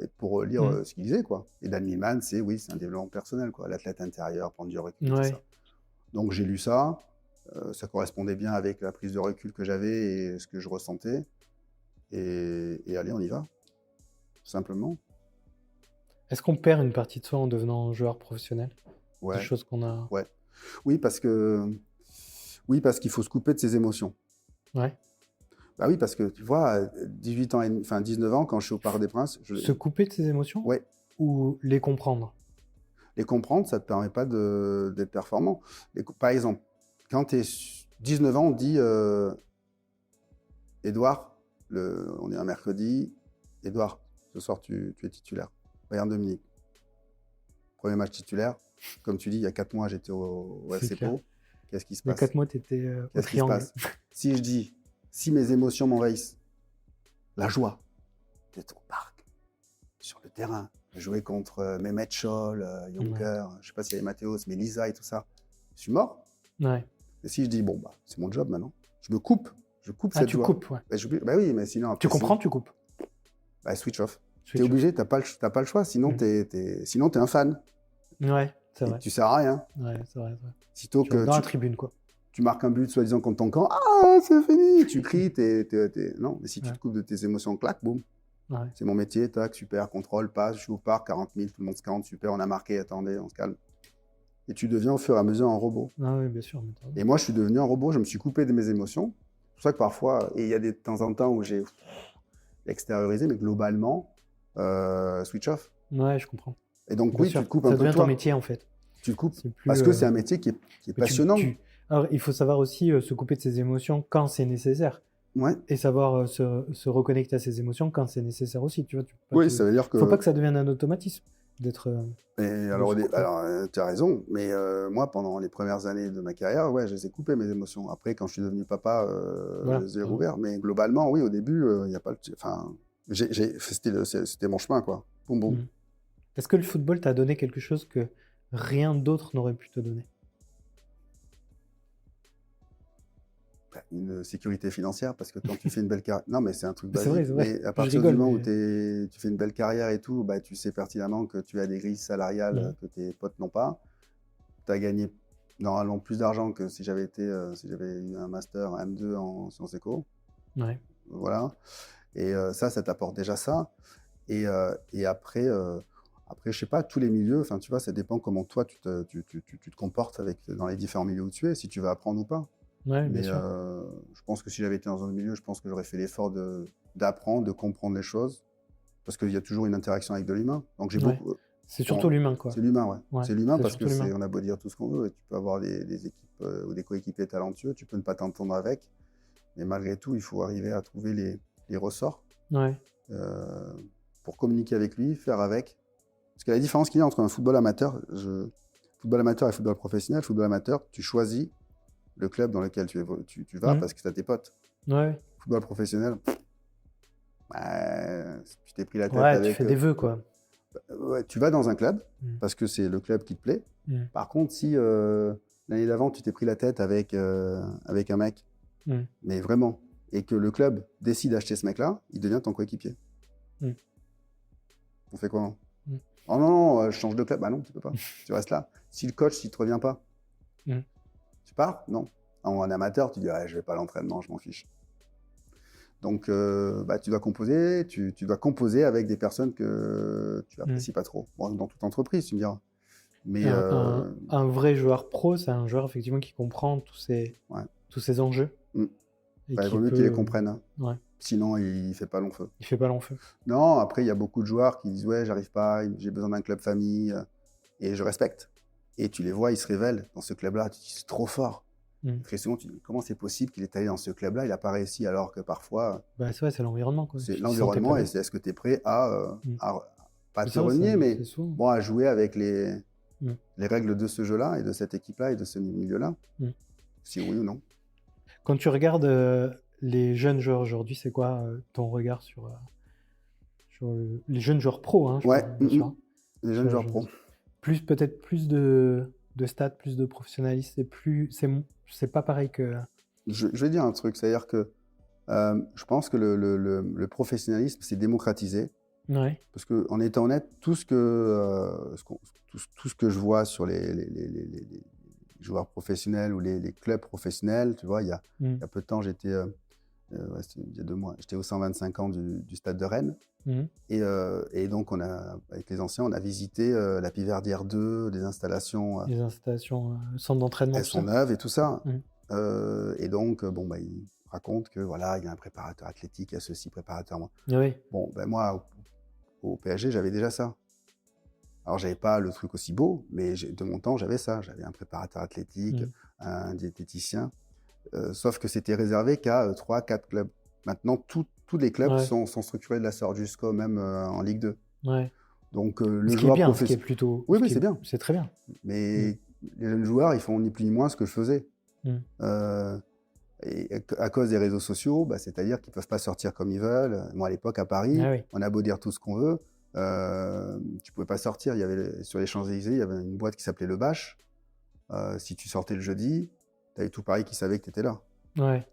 ce qu'il disait, quoi. Et Dan Millman, c'est un développement personnel, quoi. L'athlète intérieur, prendre du recul, tout ça. Donc, j'ai lu ça. Ça correspondait bien avec la prise de recul que j'avais et ce que je ressentais. Et allez, on y va. Simplement. Est-ce qu'on perd une partie de soi en devenant joueur professionnel? Des choses qu'on a... Oui, parce qu'il faut se couper de ses émotions. Bah oui, parce que tu vois, 19 ans, quand je suis au Parc des Princes... Se couper de ses émotions? Ou les comprendre? Les comprendre, ça ne te permet pas d'être performant. Par exemple, quand tu es 19 ans, on te dit Édouard, on est un mercredi, Édouard, ce soir tu es titulaire. Bayern de Munich. Premier match titulaire. Comme tu dis, il y a 4 mois, j'étais au FC Pau. Qu'est-ce qui se passe? Il y a 4 mois, tu étais au Triangle. Si je dis, si mes émotions m'envahissent, la joie d'être au parc, sur le terrain, jouer contre Mehmet Scholl, Juncker, je ne sais pas s'il y avait Mathéos, mais Lisa et tout ça, je suis mort. Et si je dis, c'est mon job maintenant, je me coupe. Je coupe cette joie. Tu coupes, oui, mais sinon... Tu comprends, tu coupes. Switch off. Tu es obligé, tu n'as pas le choix, sinon tu es un fan. C'est vrai. Tu sers à rien. C'est vrai. Sitôt que dans la tribune, quoi. tu marques un but soi-disant contre ton camp, ah, c'est fini, tu cries, non, mais si tu te coupes de tes émotions, clac, boum. Ouais. C'est mon métier, tac, super, contrôle, passe, je suis au parc, 40 000, tout le monde se 40, super, on a marqué, attendez, on se calme. Et tu deviens au fur et à mesure un robot. Ah oui, bien sûr. Et moi, je suis devenu un robot, je me suis coupé de mes émotions. C'est pour ça que parfois, et il y a des temps en temps où j'ai extériorisé, mais globalement, switch off. Ouais, je comprends. Et donc, bien oui, sûr. Tu te coupes un peu de toi. Ça devient ton métier, en fait. Tu te coupes parce que c'est un métier qui est passionnant. Alors, il faut savoir aussi se couper de ses émotions quand c'est nécessaire. Ouais. Et savoir se reconnecter à ses émotions quand c'est nécessaire aussi. Tu vois, ça veut dire que... faut pas que ça devienne un automatisme d'être... alors, tu as raison, mais moi, pendant les premières années de ma carrière, ouais, je les ai coupées, mes émotions. Après, quand je suis devenu papa, voilà. Je les ai rouverts. Mais globalement, oui, au début, il n'y a pas... Enfin, c'était mon chemin, quoi. Boum, boum. Est-ce que le football t'a donné quelque chose que rien d'autre n'aurait pu te donner? Une sécurité financière, parce que quand tu fais une belle carrière... Non, mais c'est un truc basique. C'est vrai. Mais à partir du moment où tu fais une belle carrière et tout, bah, tu sais pertinemment que tu as des grilles salariales que tes potes n'ont pas. Tu as gagné normalement plus d'argent que si j'avais eu un master, un M2 en sciences éco. Ouais. Voilà. Et ça t'apporte déjà ça. Et après, je sais pas, tous les milieux, enfin, tu vois, ça dépend comment toi, tu te comportes dans les différents milieux où tu es, si tu vas apprendre ou pas. Ouais, mais bien sûr. Je pense que si j'avais été dans un milieu, je pense que j'aurais fait l'effort d'apprendre, de comprendre les choses, parce qu'il y a toujours une interaction avec de l'humain. Donc j'ai beaucoup. C'est surtout l'humain, quoi. C'est l'humain, ouais. C'est l'humain parce que on a beau dire tout ce qu'on veut, et tu peux avoir des équipes ou des coéquipiers talentueux, tu peux ne pas t'entendre avec, mais malgré tout, il faut arriver à trouver les ressorts pour communiquer avec lui, faire avec. Parce que la différence qu'il y a entre un football amateur, football amateur et football professionnel, football amateur, tu choisis le club dans lequel tu vas parce que tu as tes potes. Ouais. Football professionnel, tu t'es pris la tête avec... tu fais des vœux, quoi. Ouais, tu vas dans un club parce que c'est le club qui te plaît. Par contre, si l'année d'avant, tu t'es pris la tête avec un mec, mais vraiment, et que le club décide d'acheter ce mec-là, il devient ton coéquipier. On fait quoi? Oh non, je change de club. Bah non, tu peux pas. Tu restes là. Si le coach, s'il te revient pas, tu pars? Non. En amateur, tu dis je vais pas à l'entraînement, je m'en fiche. Donc, tu dois composer. Tu dois composer avec des personnes que tu apprécies pas trop. Bon, dans toute entreprise, tu me diras. Mais un vrai joueur pro, c'est un joueur effectivement qui comprend tous ces enjeux. Il vaut mieux qu'il les comprenne. Hein. Ouais. Sinon, il fait pas long feu. Il fait pas long feu. Non, après, il y a beaucoup de joueurs qui disent j'arrive pas, j'ai besoin d'un club famille, et je respecte. Et tu les vois, ils se révèlent dans ce club-là. Tu te dis c'est trop fort. Très souvent, tu dis comment c'est possible qu'il est allé dans ce club-là, il n'a pas réussi, alors que parfois. C'est l'environnement, quoi. C'est l'environnement, et c'est est-ce que tu es prêt à pas te renier, mais à jouer avec les règles de ce jeu-là et de cette équipe-là et de ce milieu-là. Si oui ou non. Quand tu regardes les jeunes joueurs aujourd'hui, c'est quoi ton regard sur les jeunes joueurs pros, hein, les jeunes joueurs pros. Peut-être plus de stats, plus de professionnalisme, c'est pas pareil que... Je vais dire un truc, c'est-à-dire que je pense que le professionnalisme s'est démocratisé. Ouais. Parce qu'en étant honnête, tout ce que je vois sur les joueurs professionnels ou les clubs professionnels, tu vois, il y a peu de temps, j'étais... il y a 2 mois, j'étais au 125 ans du stade de Rennes. Et donc, avec les anciens, on a visité la Piverdière 2, des installations. Les installations, centre d'entraînement. Elles sont neuves et tout ça. Et donc, ils racontent que voilà, il y a un préparateur athlétique, il y a ceci, préparateur. Oui. Bon, moi, au PSG, j'avais déjà ça. Alors, j'avais pas le truc aussi beau, mais de mon temps, j'avais ça. J'avais un préparateur athlétique, un diététicien. Sauf que c'était réservé qu'à 3-4 clubs. Maintenant, tous les clubs sont structurés de la sorte, jusqu'au même en Ligue 2. Ouais. Donc, le joueur professionnel. Ce qui est plutôt... Oui, mais c'est bien. C'est très bien. Mais les jeunes joueurs, ils font ni plus ni moins ce que je faisais. Et à cause des réseaux sociaux, c'est-à-dire qu'ils ne peuvent pas sortir comme ils veulent. Moi, à l'époque, à Paris, on a beau dire tout ce qu'on veut, tu ne pouvais pas sortir. Sur les Champs-Élysées, il y avait une boîte qui s'appelait Le Bâche. Si tu sortais le jeudi, tu avais tout Paris qui savait que tu étais là. Ouais,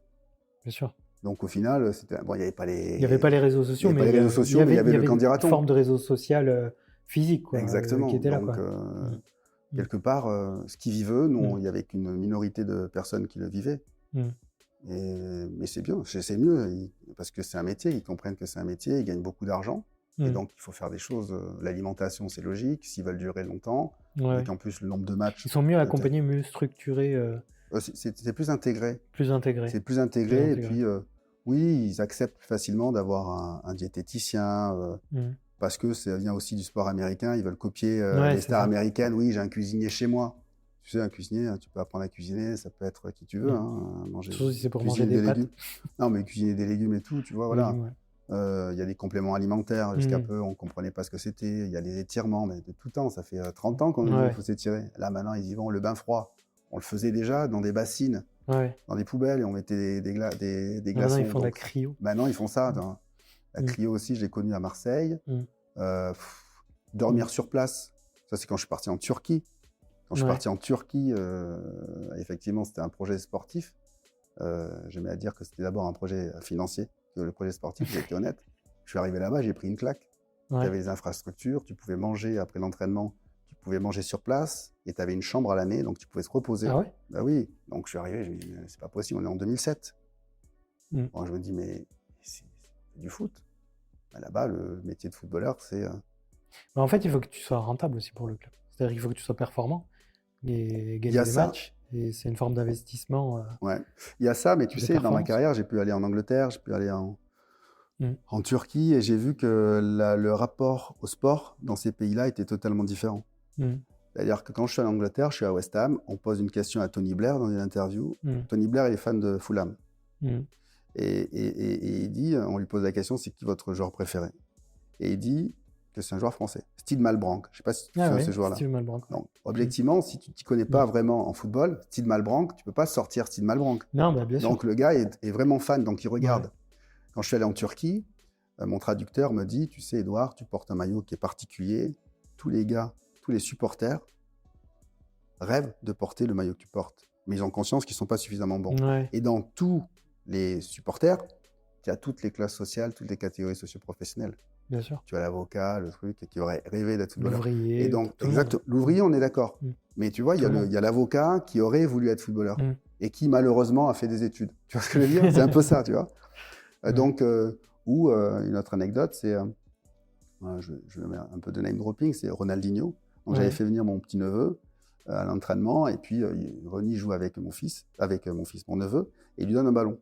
bien sûr. Donc, au final, il n'y avait pas les... Il n'y avait pas les réseaux sociaux, mais il y avait le candidaton. Une forme de réseau social physique, quoi. Exactement. Qui était là, donc, quoi. quelque part, ce qu'ils vivent, nous, il y avait qu'une minorité de personnes qui le vivaient. Mais c'est bien, c'est mieux, parce que c'est un métier, ils comprennent que c'est un métier, ils gagnent beaucoup d'argent, et donc il faut faire des choses. L'alimentation, c'est logique, s'ils veulent durer longtemps, avec en plus le nombre de matchs. Ils sont mieux accompagnés, mieux structurés. C'est plus intégré. C'est plus Et intégré, puis oui, ils acceptent plus facilement d'avoir un diététicien, parce que ça vient aussi du sport américain, ils veulent copier les stars américaines. Oui, j'ai un cuisinier chez moi. Tu sais, un cuisinier, tu peux apprendre à cuisiner, ça peut être qui tu veux. Surtout si c'est pour manger des pâtes. Légumes. Non, mais cuisiner des légumes et tout, tu vois, voilà. Il y a des compléments alimentaires, jusqu'à peu, on ne comprenait pas ce que c'était. Il y a les étirements, mais de tout temps, ça fait 30 ans qu'on nous dit qu'il faut s'étirer. Là, maintenant, ils y vont, le bain froid. On le faisait déjà dans des bassines, dans des poubelles, et on mettait des glaçons. Maintenant, ils font de la cryo. Maintenant, ils font ça. La cryo aussi, je l'ai connue à Marseille. Dormir sur place, ça, c'est quand je suis parti en Turquie. Quand je suis parti en Turquie, effectivement, c'était un projet sportif. J'aimais à dire que c'était d'abord un projet financier que le projet sportif, j'ai été honnête. Je suis arrivé là-bas, j'ai pris une claque. Il y avait les infrastructures, tu pouvais manger après l'entraînement, tu pouvais manger sur place, et tu avais une chambre à l'année, donc tu pouvais te reposer. Ah ouais ? Bah oui, donc je suis arrivé, je me dis, c'est pas possible, on est en 2007. Bon, je me dis, mais c'est du foot. Bah, là-bas, le métier de footballeur, c'est... En fait, il faut que tu sois rentable aussi pour le club. C'est-à-dire qu'il faut que tu sois performant et gagner des matchs. Et c'est une forme d'investissement. Ouais, il y a ça, mais tu sais, dans ma carrière, j'ai pu aller en Angleterre, j'ai pu aller en Turquie, et j'ai vu que le rapport au sport dans ces pays-là était totalement différent. C'est-à-dire que quand je suis en Angleterre, je suis à West Ham, on pose une question à Tony Blair dans une interview. Tony Blair, il est fan de Fulham. Et il dit, on lui pose la question, c'est qui votre joueur préféré? Et il dit que c'est un joueur français, Steve Malbranque. Je ne sais pas si tu sais ce joueur-là. Steve Malbranque. Donc, objectivement, si tu ne t'y connais pas vraiment en football, Steve Malbranque, tu ne peux pas sortir Steve Malbranque. Non, bah, bien sûr. Donc le gars est vraiment fan, donc il regarde. Quand je suis allé en Turquie, mon traducteur me dit, tu sais, Edouard, tu portes un maillot qui est particulier. Tous les gars, tous les supporters rêvent de porter le maillot que tu portes. Mais ils ont conscience qu'ils ne sont pas suffisamment bons. Et dans tous les supporters, il y a toutes les classes sociales, toutes les catégories socio-professionnelles. Bien sûr. Tu as l'avocat, le truc, qui aurait rêvé d'être footballeur. L'ouvrier. Et donc, l'ouvrier, on est d'accord. Mais tu vois, il y a l'avocat qui aurait voulu être footballeur et qui, malheureusement, a fait des études. Tu vois ce que je veux dire? C'est un peu ça, tu vois. Donc, une autre anecdote, c'est, je vais mettre un peu de name dropping, c'est Ronaldinho. Donc, j'avais fait venir mon petit-neveu à l'entraînement, et puis Ronny joue avec mon neveu, et il lui donne un ballon.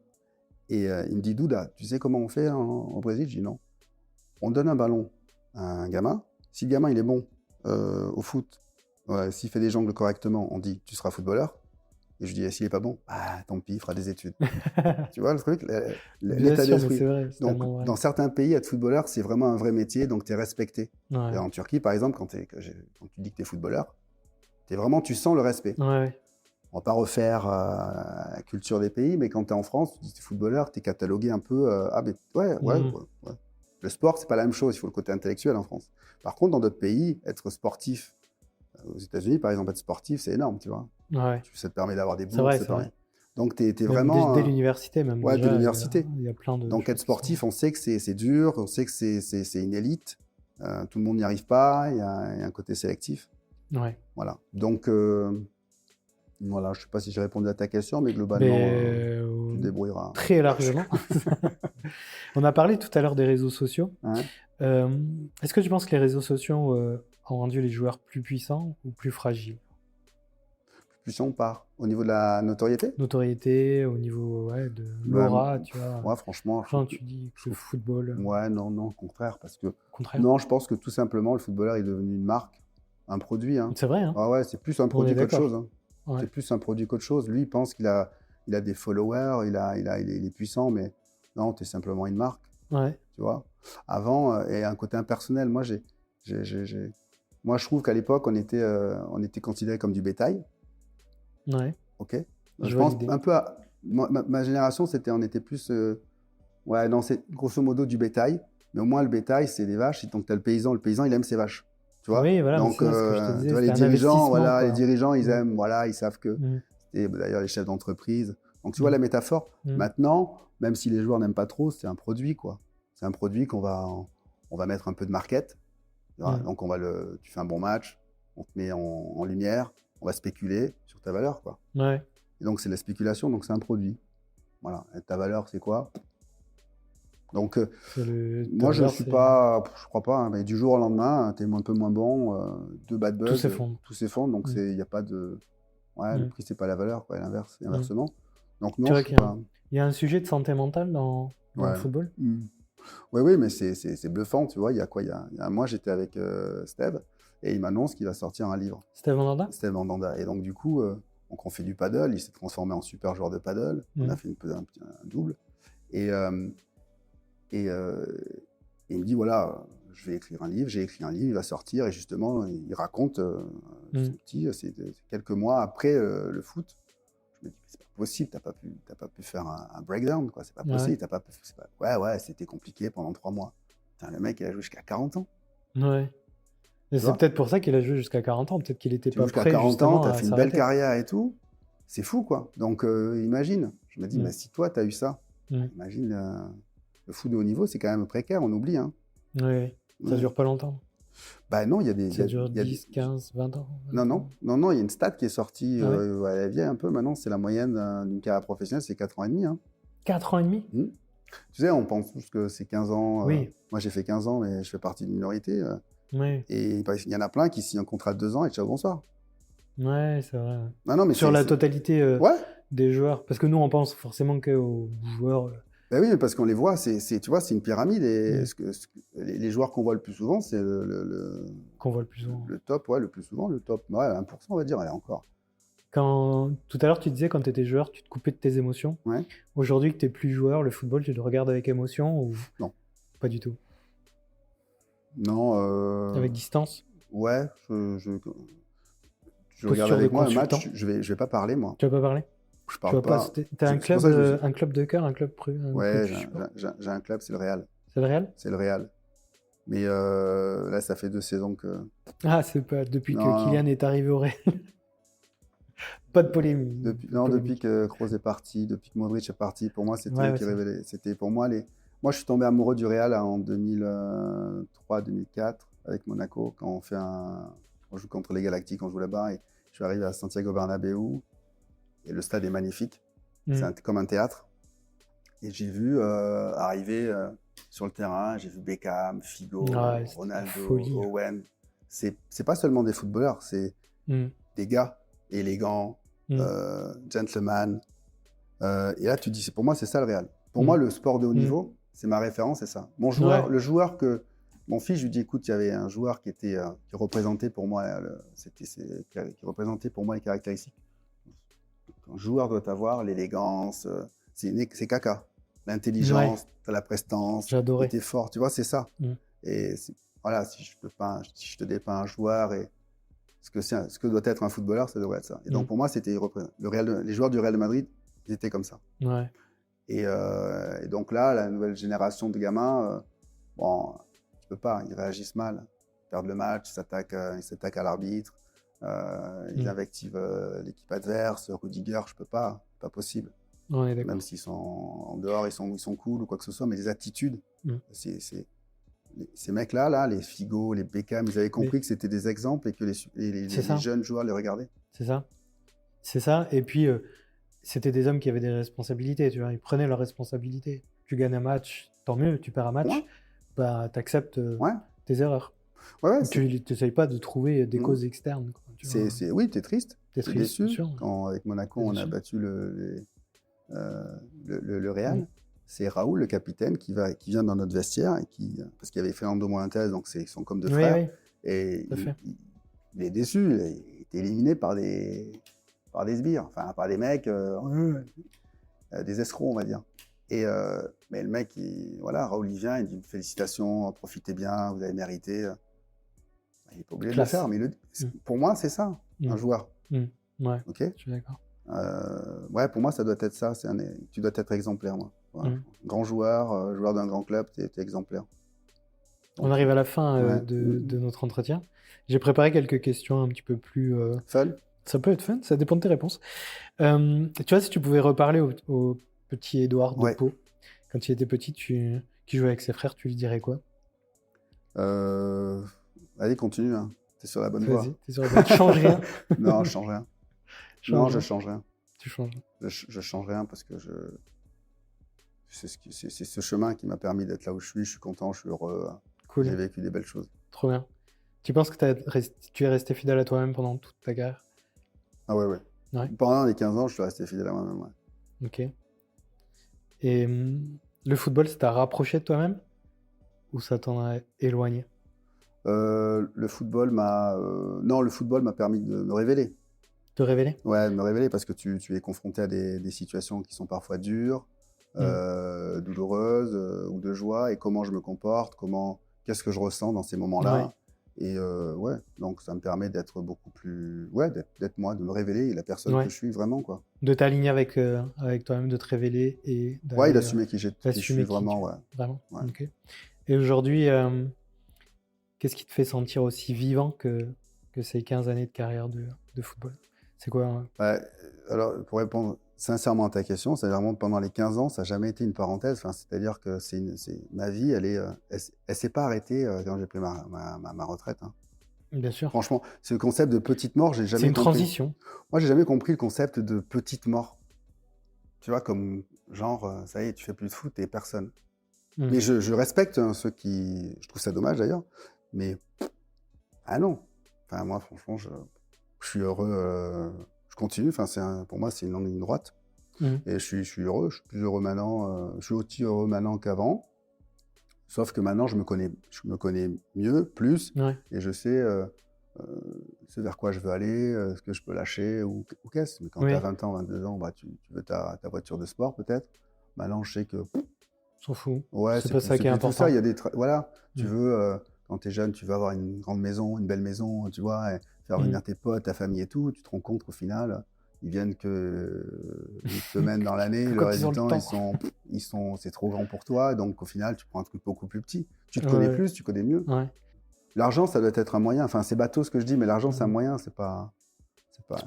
Et il me dit, Douda, tu sais comment on fait au Brésil? Je dis non. On donne un ballon à un gamin. Si le gamin il est bon au foot, s'il fait des jongles correctement, on dit tu seras footballeur. Et je dis s'il n'est pas bon, tant pis, il fera des études. Tu vois le truc, l'état d'esprit. Donc dans certains pays, être footballeur, c'est vraiment un vrai métier, donc tu es respecté. En Turquie, par exemple, quand tu dis que tu es footballeur, tu sens le respect. On va pas refaire la culture des pays, mais quand tu es en France, tu dis tu es footballeur, tu es catalogué un peu. Le sport, c'est pas la même chose, il faut le côté intellectuel en France. Par contre, dans d'autres pays, être sportif, aux États-Unis par exemple, être sportif, c'est énorme, tu vois. Ça te permet d'avoir des bourses. Donc, tu es vraiment. Dès l'université, même. Ouais, dès l'université. Il y a plein de. Donc, être sportif, on sait que c'est dur, on sait que c'est une élite. Tout le monde n'y arrive pas, il y a un côté sélectif. Voilà. Donc, voilà, je ne sais pas si j'ai répondu à ta question, mais globalement, tu te débrouilleras. Très largement. On a parlé tout à l'heure des réseaux sociaux. Est-ce que tu penses que les réseaux sociaux ont rendu les joueurs plus puissants ou plus fragiles? Plus puissants ou pas? Au niveau de la notoriété? Notoriété, au niveau de l'aura, tu vois. Moi, franchement... tu dis que le football... non, au contraire, parce que... Non, je pense que tout simplement, le footballeur est devenu une marque, un produit. C'est vrai, c'est plus un produit qu'autre chose. C'est plus un produit qu'autre chose. Lui, il pense qu'il a des followers, il est puissant, mais non, tu es simplement une marque. Tu vois. Avant, et un côté impersonnel, moi, je trouve qu'à l'époque, on était considérés comme du bétail. Ok. Je pense un peu à ma génération, on était plus, c'est grosso modo du bétail, mais au moins le bétail, c'est des vaches. Et donc tu as le paysan, il aime ses vaches. Tu vois. Oui, voilà. Donc, ce que je te disais, tu vois, les dirigeants, ils aiment, ils savent que. Et d'ailleurs, les chefs d'entreprise. Donc, tu vois la métaphore. Maintenant, même si les joueurs n'aiment pas trop, c'est un produit, quoi. C'est un produit on va mettre un peu de market. Donc, tu fais un bon match, on te met en lumière, on va spéculer sur ta valeur, quoi. Ouais. Et donc, c'est la spéculation, donc c'est un produit. Voilà. Et ta valeur, c'est quoi? Donc, moi, je crois pas, hein, mais du jour au lendemain, tu es un peu moins bon, 2 bad buzz, tout s'effondre, donc il n'y a pas de... Ouais, le prix, c'est pas la valeur, quoi, et inversement. Donc non, il y a un sujet de santé mentale dans le football. Oui, mais c'est bluffant, tu vois. Il y a quoi? Moi, j'étais avec Steve, et il m'annonce qu'il va sortir un livre. Steve Mandanda? Steve Mandanda. Et donc, du coup, donc on fait du paddle, il s'est transformé en super joueur de paddle, on a fait un double. Et il me dit, voilà, je vais écrire un livre, j'ai écrit un livre, il va sortir, et justement, il raconte son petit, c'est quelques mois après le foot. Je me dis, c'est pas possible, t'as pas pu faire un breakdown, quoi, c'est pas possible, t'as pas pu... Ouais, c'était compliqué pendant 3 mois. Putain, le mec, il a joué jusqu'à 40 ans. Ouais. Et c'est peut-être pour ça qu'il a joué jusqu'à 40 ans, peut-être qu'il était pas prêt, jusqu'à 40 ans, t'as fait une belle carrière et tout, c'est fou, quoi. Donc, imagine, je me dis, mais si toi, t'as eu ça, imagine... Le foot de haut niveau, c'est quand même précaire, on oublie. Hein. Oui, ça dure pas longtemps. Bah non, il y a des... Ça dure 10, 15, 20 ans. Non, il y a une stat qui est sortie, elle est vieille un peu maintenant, c'est la moyenne d'une carrière professionnelle, c'est 4 ans et demi. Hein. 4 ans et demi Tu sais, on pense tous que c'est 15 ans. Oui. Moi, j'ai fait 15 ans, mais je fais partie d'une minorité. Oui. Et il y en a plein qui signent un contrat de 2 ans et ciao, bonsoir. Ouais, c'est vrai. Non, mais sur la totalité des joueurs. Parce que nous, on pense forcément qu'aux joueurs... Ben oui, parce qu'on les voit, tu vois, c'est une pyramide, et les joueurs qu'on voit le plus souvent, c'est qu'on voit le plus souvent. Le top, le plus souvent, le top, 1%, on va dire, allez, encore. Tout à l'heure, tu disais, quand tu étais joueur, tu te coupais de tes émotions. Ouais. Aujourd'hui, que tu n'es plus joueur, le football, tu le regardes avec émotion ou... Non. Pas du tout. Non. Avec distance. Ouais, je regarde avec moi un match, je vais pas parler, moi. Tu vas pas parler? Je parle pas. T'as un club de cœur, un club ouais, j'ai un club, c'est le Real. C'est le Real? C'est le Real. Mais là, ça fait 2 saisons que... Ah, c'est pas depuis que Kylian est arrivé au Real. Pas de polémique. Depuis que Kroos est parti, depuis que Modric est parti, pour moi, c'était qui révélait. C'était pour moi Moi, je suis tombé amoureux du Real en 2003-2004 avec Monaco, quand on joue contre les Galactiques, on joue là-bas, et je suis arrivé à Santiago Bernabéu. Et le stade est magnifique, c'est comme un théâtre. Et j'ai vu arriver sur le terrain, j'ai vu Beckham, Figo, Ronaldo, Owen. C'est pas seulement des footballeurs, c'est des gars élégants, gentlemen. Et là, tu dis, pour moi, c'est ça le Real. Pour moi, le sport de haut niveau, c'est ma référence, c'est ça. Mon joueur, le joueur que... Mon fils, je lui dis, écoute, il y avait un joueur qui représentait pour moi, qui représentait pour moi les caractéristiques. Un joueur doit avoir l'élégance, c'est Kaka. L'intelligence, la prestance, j'adorais. T'es fort, tu vois, c'est ça. Et voilà, si je te dépeins un joueur, et ce que doit être un footballeur, ça devrait être ça. Et donc pour moi, c'était les joueurs du Real de Madrid, ils étaient comme ça. Ouais. Et donc là, la nouvelle génération de gamins, tu peux pas, ils réagissent mal, ils perdent le match, ils s'attaquent à l'arbitre. Ils invectivent l'équipe adverse, Rudiger, je peux pas possible. Ouais, même s'ils sont en dehors, ils sont cool ou quoi que ce soit, mais les attitudes, ces mecs-là, les Figo, les Beckham, ils avaient compris que c'était des exemples et que les jeunes joueurs les regardaient. C'est ça, et puis c'était des hommes qui avaient des responsabilités, tu vois, ils prenaient leurs responsabilités. Tu gagnes un match, tant mieux, tu perds un match, bah t'acceptes tes erreurs. Tu n'essayes pas de trouver des causes externes. Quoi, oui, tu es triste. Tu es déçu. Sûr. Quand, avec Monaco, on a battu le Real. C'est Raoul, le capitaine, qui vient dans notre vestiaire, parce qu'il y avait Fernando Morantes, donc ils sont comme deux frères. Et il est déçu. Il était éliminé par des sbires, enfin par des mecs, des escrocs, on va dire. Mais le mec, Raoul, il vient, il dit félicitations, profitez bien, vous avez mérité. Il n'est pas obligé de le faire, mais pour moi, c'est ça, un joueur. Ouais, okay, je suis d'accord. Pour moi, ça doit être ça. Tu dois être exemplaire, moi. Grand joueur, joueur d'un grand club, tu es exemplaire. On arrive à la fin de notre entretien. J'ai préparé quelques questions un petit peu plus... Fun. Ça peut être fun, ça dépend de tes réponses. Tu vois, si tu pouvais reparler au petit Édouard de Pau, quand il était petit, qui jouait avec ses frères, tu lui dirais quoi? Allez, continue. Hein. T'es sur la bonne voie. Vas-y, t'es sur la bonne. Tu changes rien. Non, je change rien. Non, je change rien. Tu changes rien. Je change rien parce que c'est ce chemin qui m'a permis d'être là où je suis content, je suis heureux. Cool. J'ai vécu des belles choses. Trop bien. Tu penses que tu es resté fidèle à toi-même pendant toute ta carrière? Ah ouais. Pendant les 15 ans, je suis resté fidèle à moi-même. Ouais. Ok. Et le football, ça t'a rapproché de toi-même ou ça t'en a éloigné? Le football m'a permis de me révéler. Te révéler? Ouais, de me révéler parce que tu es confronté à des situations qui sont parfois dures, douloureuses ou de joie, et comment je me comporte, qu'est-ce que je ressens dans ces moments-là. Ouais. Et donc ça me permet d'être beaucoup plus, d'être moi, de me révéler la personne que je suis vraiment, quoi. De t'aligner avec toi-même, de te révéler et d'assumer qui je suis vraiment, Vraiment. Ouais. Ok. Et aujourd'hui, qu'est-ce qui te fait sentir aussi vivant que ces 15 années de carrière de football? C'est quoi Alors, pour répondre sincèrement à ta question, c'est vraiment pendant les 15 ans, ça n'a jamais été une parenthèse. Enfin, c'est-à-dire que ma vie, elle s'est pas arrêtée quand j'ai pris ma retraite. Hein. Bien sûr. Franchement, ce concept de petite mort, j'ai jamais compris. C'est une compris. transition. Moi, j'ai jamais compris le concept de petite mort. Tu vois, comme genre, ça y est, tu fais plus de foot et personne. Mais je respecte ceux qui... Je trouve ça dommage d'ailleurs. Mais, non. Enfin, moi, franchement, je suis heureux. Je continue. Enfin, pour moi, c'est une longue ligne droite. Et je suis heureux. Je suis plus heureux maintenant. Je suis aussi heureux maintenant qu'avant. Sauf que maintenant, je me connais mieux, plus. Ouais. Et je sais ce vers quoi je veux aller, ce que je peux lâcher ou qu'est-ce. Mais quand tu as 20 ans, 22 ans, tu veux ta voiture de sport peut-être. Maintenant, je sais que... S'en fout. Ouais, c'est pas ça qui est important. Ça. Il y a voilà, tu veux, quand tu es jeune, tu veux avoir une grande maison, une belle maison, tu vois, et faire venir tes potes, ta famille et tout. Tu te rends compte qu'au final, ils viennent une semaine dans l'année. Le reste du temps, c'est trop grand pour toi. Donc, au final, tu prends un truc beaucoup plus petit. Tu te connais plus, tu connais mieux. Ouais. L'argent, ça doit être un moyen. Enfin, c'est bateau ce que je dis, mais l'argent, c'est un moyen. C'est pas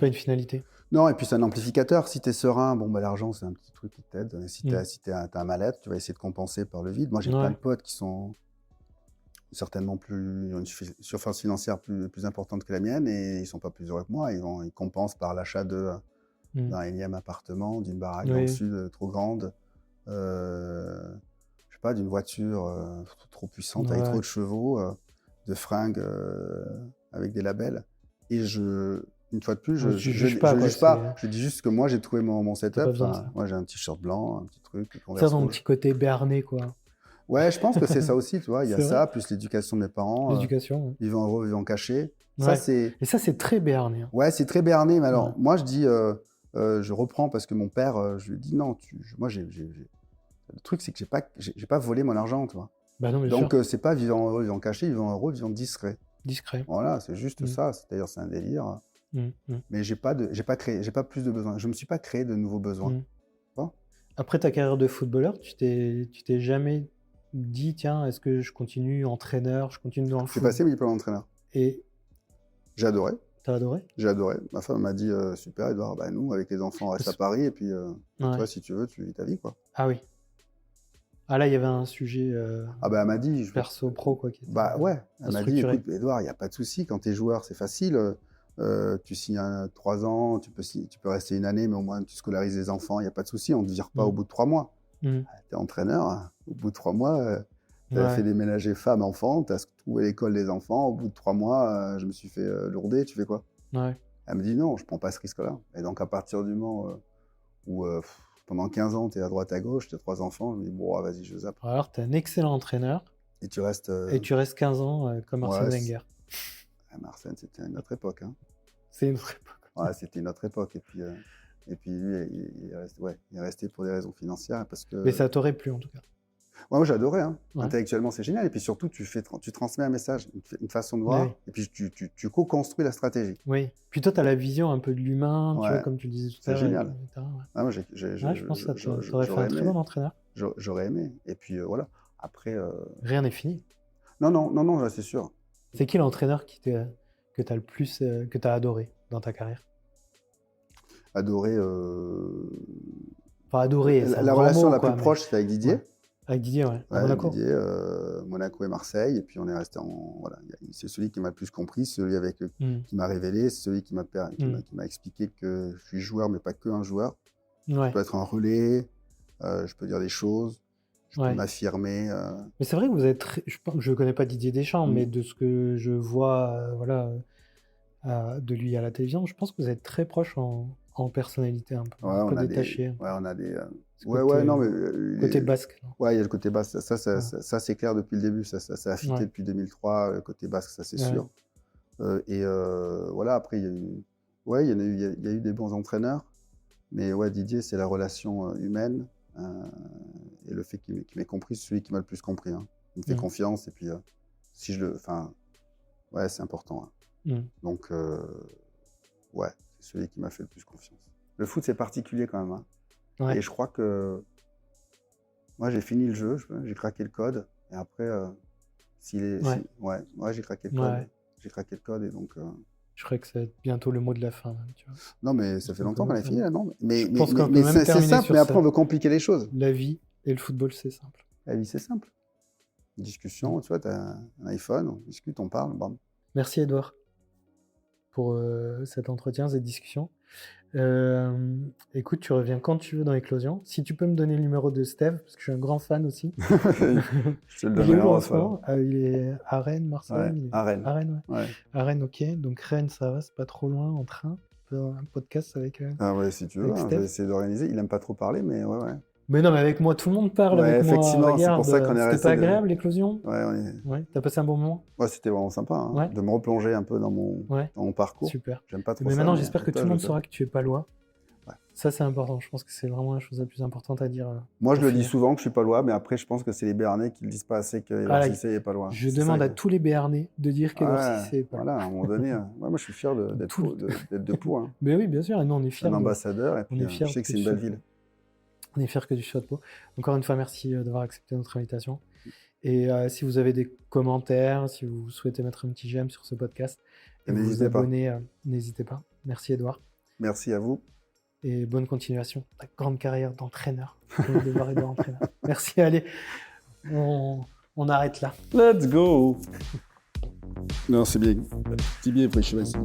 une finalité. Non, et puis c'est un amplificateur. Si tu es serein, l'argent, c'est un petit truc qui t'aide. Si tu as un mal-être, tu vas essayer de compenser par le vide. Moi, j'ai plein de potes qui sont certainement ont une surface financière plus importante que la mienne, et ils sont pas plus heureux que moi. Ils compensent par l'achat d'un énième appartement, d'une baraque dans le sud trop grande, je sais pas, d'une voiture trop puissante avec trop de chevaux, de fringues avec des labels. Et une fois de plus, je juge pas. Je dis juste que moi, j'ai trouvé mon setup. Moi, j'ai un t-shirt blanc, un petit truc. Ça, ton petit côté béarnais, quoi. Ouais, je pense que c'est ça aussi, tu vois. Il y a ça, plus l'éducation de mes parents. L'éducation. Vivant heureux, vivant caché. Ouais. Et ça, c'est très béarnais. Ouais, c'est très béarnais. Mais alors, moi, je dis, je reprends parce que mon père, je lui dis non. Moi, le truc, c'est que j'ai pas volé mon argent, tu vois. Bah non, donc, c'est pas vivant heureux, vivant caché, vivant heureux, vivant discret. Discret. Voilà, c'est juste ça. C'est-à-dire, c'est un délire. Mais j'ai pas plus de besoins. Je me suis pas créé de nouveaux besoins. Bon. Après ta carrière de footballeur, tu t'es jamais dit, tiens, est-ce que je continue entraîneur, je continue dans le foot? J'ai passé mes diplômes d'entraîneur. Et j'ai adoré. T'as adoré? J'ai adoré. Ma femme m'a dit, super Edouard, nous, avec les enfants, on reste à Paris, et puis toi, si tu veux, tu vis ta vie, quoi. Ah oui. Ah là, il y avait un sujet elle m'a dit, perso-pro, quoi. Qui était, elle m'a dit, écoute, Edouard, il n'y a pas de souci, quand tu es joueur, c'est facile. Tu signes 3 ans, tu peux rester une année, mais au moins tu scolarises les enfants, il n'y a pas de souci, on ne te vire pas au bout de 3 mois. Tu es entraîneur, au bout de 3 mois, tu as fait déménager femme, enfant, tu as trouvé l'école des enfants, au bout de 3 mois, je me suis fait lourder, tu fais quoi? Elle me dit non, je ne prends pas ce risque-là. Et donc à partir du moment où pendant 15 ans, tu es à droite à gauche, tu as 3 enfants, je me dis bon, vas-y, je zappe. Alors, tu es un excellent entraîneur. Et tu restes... Et tu restes 15 ans comme Arsène Wenger. Arsène, c'était une autre époque. Hein. C'est une autre époque. Ouais, c'était une autre époque. Et puis lui, il est resté pour des raisons financières. Parce que... Mais ça t'aurait plu en tout cas. Ouais, moi j'adorais. Hein. Intellectuellement, c'est génial. Et puis surtout, tu transmets un message, une façon de voir. Et puis tu co-construis la stratégie. Oui. Puis toi, tu as la vision un peu de l'humain, tu vois, comme tu disais tout à l'heure. C'est génial. Moi, je pense que ça t'aurait fait un très bon entraîneur. J'aurais aimé. Et puis voilà. Après. Rien n'est fini. Non, c'est sûr. C'est qui l'entraîneur que tu as le plus, que tu as adoré dans ta carrière? Adoré. Enfin, adoré. La relation la plus proche, c'est avec Didier. Avec Didier, à Monaco. Didier, Monaco et Marseille. Et puis on est resté Voilà. C'est celui qui m'a le plus compris, celui qui m'a révélé, celui qui m'a expliqué que je suis joueur, mais pas que un joueur. Je peux être un relais, je peux dire des choses, je peux m'affirmer. Mais c'est vrai que vous êtes je ne connais pas Didier Deschamps, mais de ce que je vois de lui à la télévision, je pense que vous êtes très proche en personnalité, un peu détaché. On a des... côté basque. Ouais, il y a le côté basque. Ça c'est clair depuis le début. Ça a fité depuis 2003, le côté basque, ça c'est sûr. Voilà, après, il y a eu des bons entraîneurs. Mais Didier, c'est la relation humaine et le fait qu'il m'ait compris, c'est celui qui m'a le plus compris. Hein. Il me fait confiance et puis si je le... c'est important. Hein. Donc, c'est celui qui m'a fait le plus confiance. Le foot, c'est particulier quand même. Hein. Et je crois que moi, j'ai fini le jeu, j'ai craqué le code. Et après, j'ai craqué le code. J'ai craqué le code et donc... Je crois que ça va être bientôt le mot de la fin. Même, tu vois. Non, mais ça fait longtemps qu'on a fini là, non? Mais c'est simple, mais après, on veut compliquer les choses. La vie et le football, c'est simple. La vie, c'est simple. Une discussion, tu vois, tu as un iPhone, on discute, on parle. Bam. Merci, Edouard, pour cet entretien, cette discussion. Écoute, tu reviens quand tu veux dans Éclosion. Si tu peux me donner le numéro de Steve, parce que je suis un grand fan aussi. Je te le il est où en ce moment? Il est à Rennes, Marseille? À Rennes. À Rennes, À Rennes, ok. Donc Rennes, ça va, c'est pas trop loin en train. Un podcast avec si tu veux, je vais essayer d'organiser. Il aime pas trop parler, mais ouais. Mais non, mais avec moi, tout le monde parle avec moi. Effectivement, c'est pour ça qu'on est resté. C'était pas agréable, l'Éclosion? Ouais, t'as passé un bon moment? Ouais, c'était vraiment sympa hein, de me replonger un peu dans mon parcours. Super. J'aime pas trop mais ça. Maintenant, j'espère que tout le monde saura que tu es palois. Ça, c'est important. Je pense que c'est vraiment la chose la plus importante à dire. Moi, je le dis souvent que je suis palois, mais après, je pense que c'est les Béarnais qui le disent pas assez qu'Edouard Cissé est palois. Je demande à tous les Béarnais de dire qu'Edouard Cissé est palois. Voilà, à un moment donné, moi, je suis fier d'être de Pau. Hein. Mais oui, bien sûr. Et nous, on est fiers. Un ambassadeur, et puis je sais que c'est une belle ville. On est fiers que du choix de Pau. Encore une fois, merci d'avoir accepté notre invitation. Et si vous avez des commentaires, si vous souhaitez mettre un petit j'aime sur ce podcast, et vous abonner, n'hésitez pas. Merci, Edouard. Merci à vous. Et bonne continuation, ta grande carrière d'entraîneur. Merci, allez, on arrête là. Let's go. Non, c'est bien. C'est bien, après, je sais pas.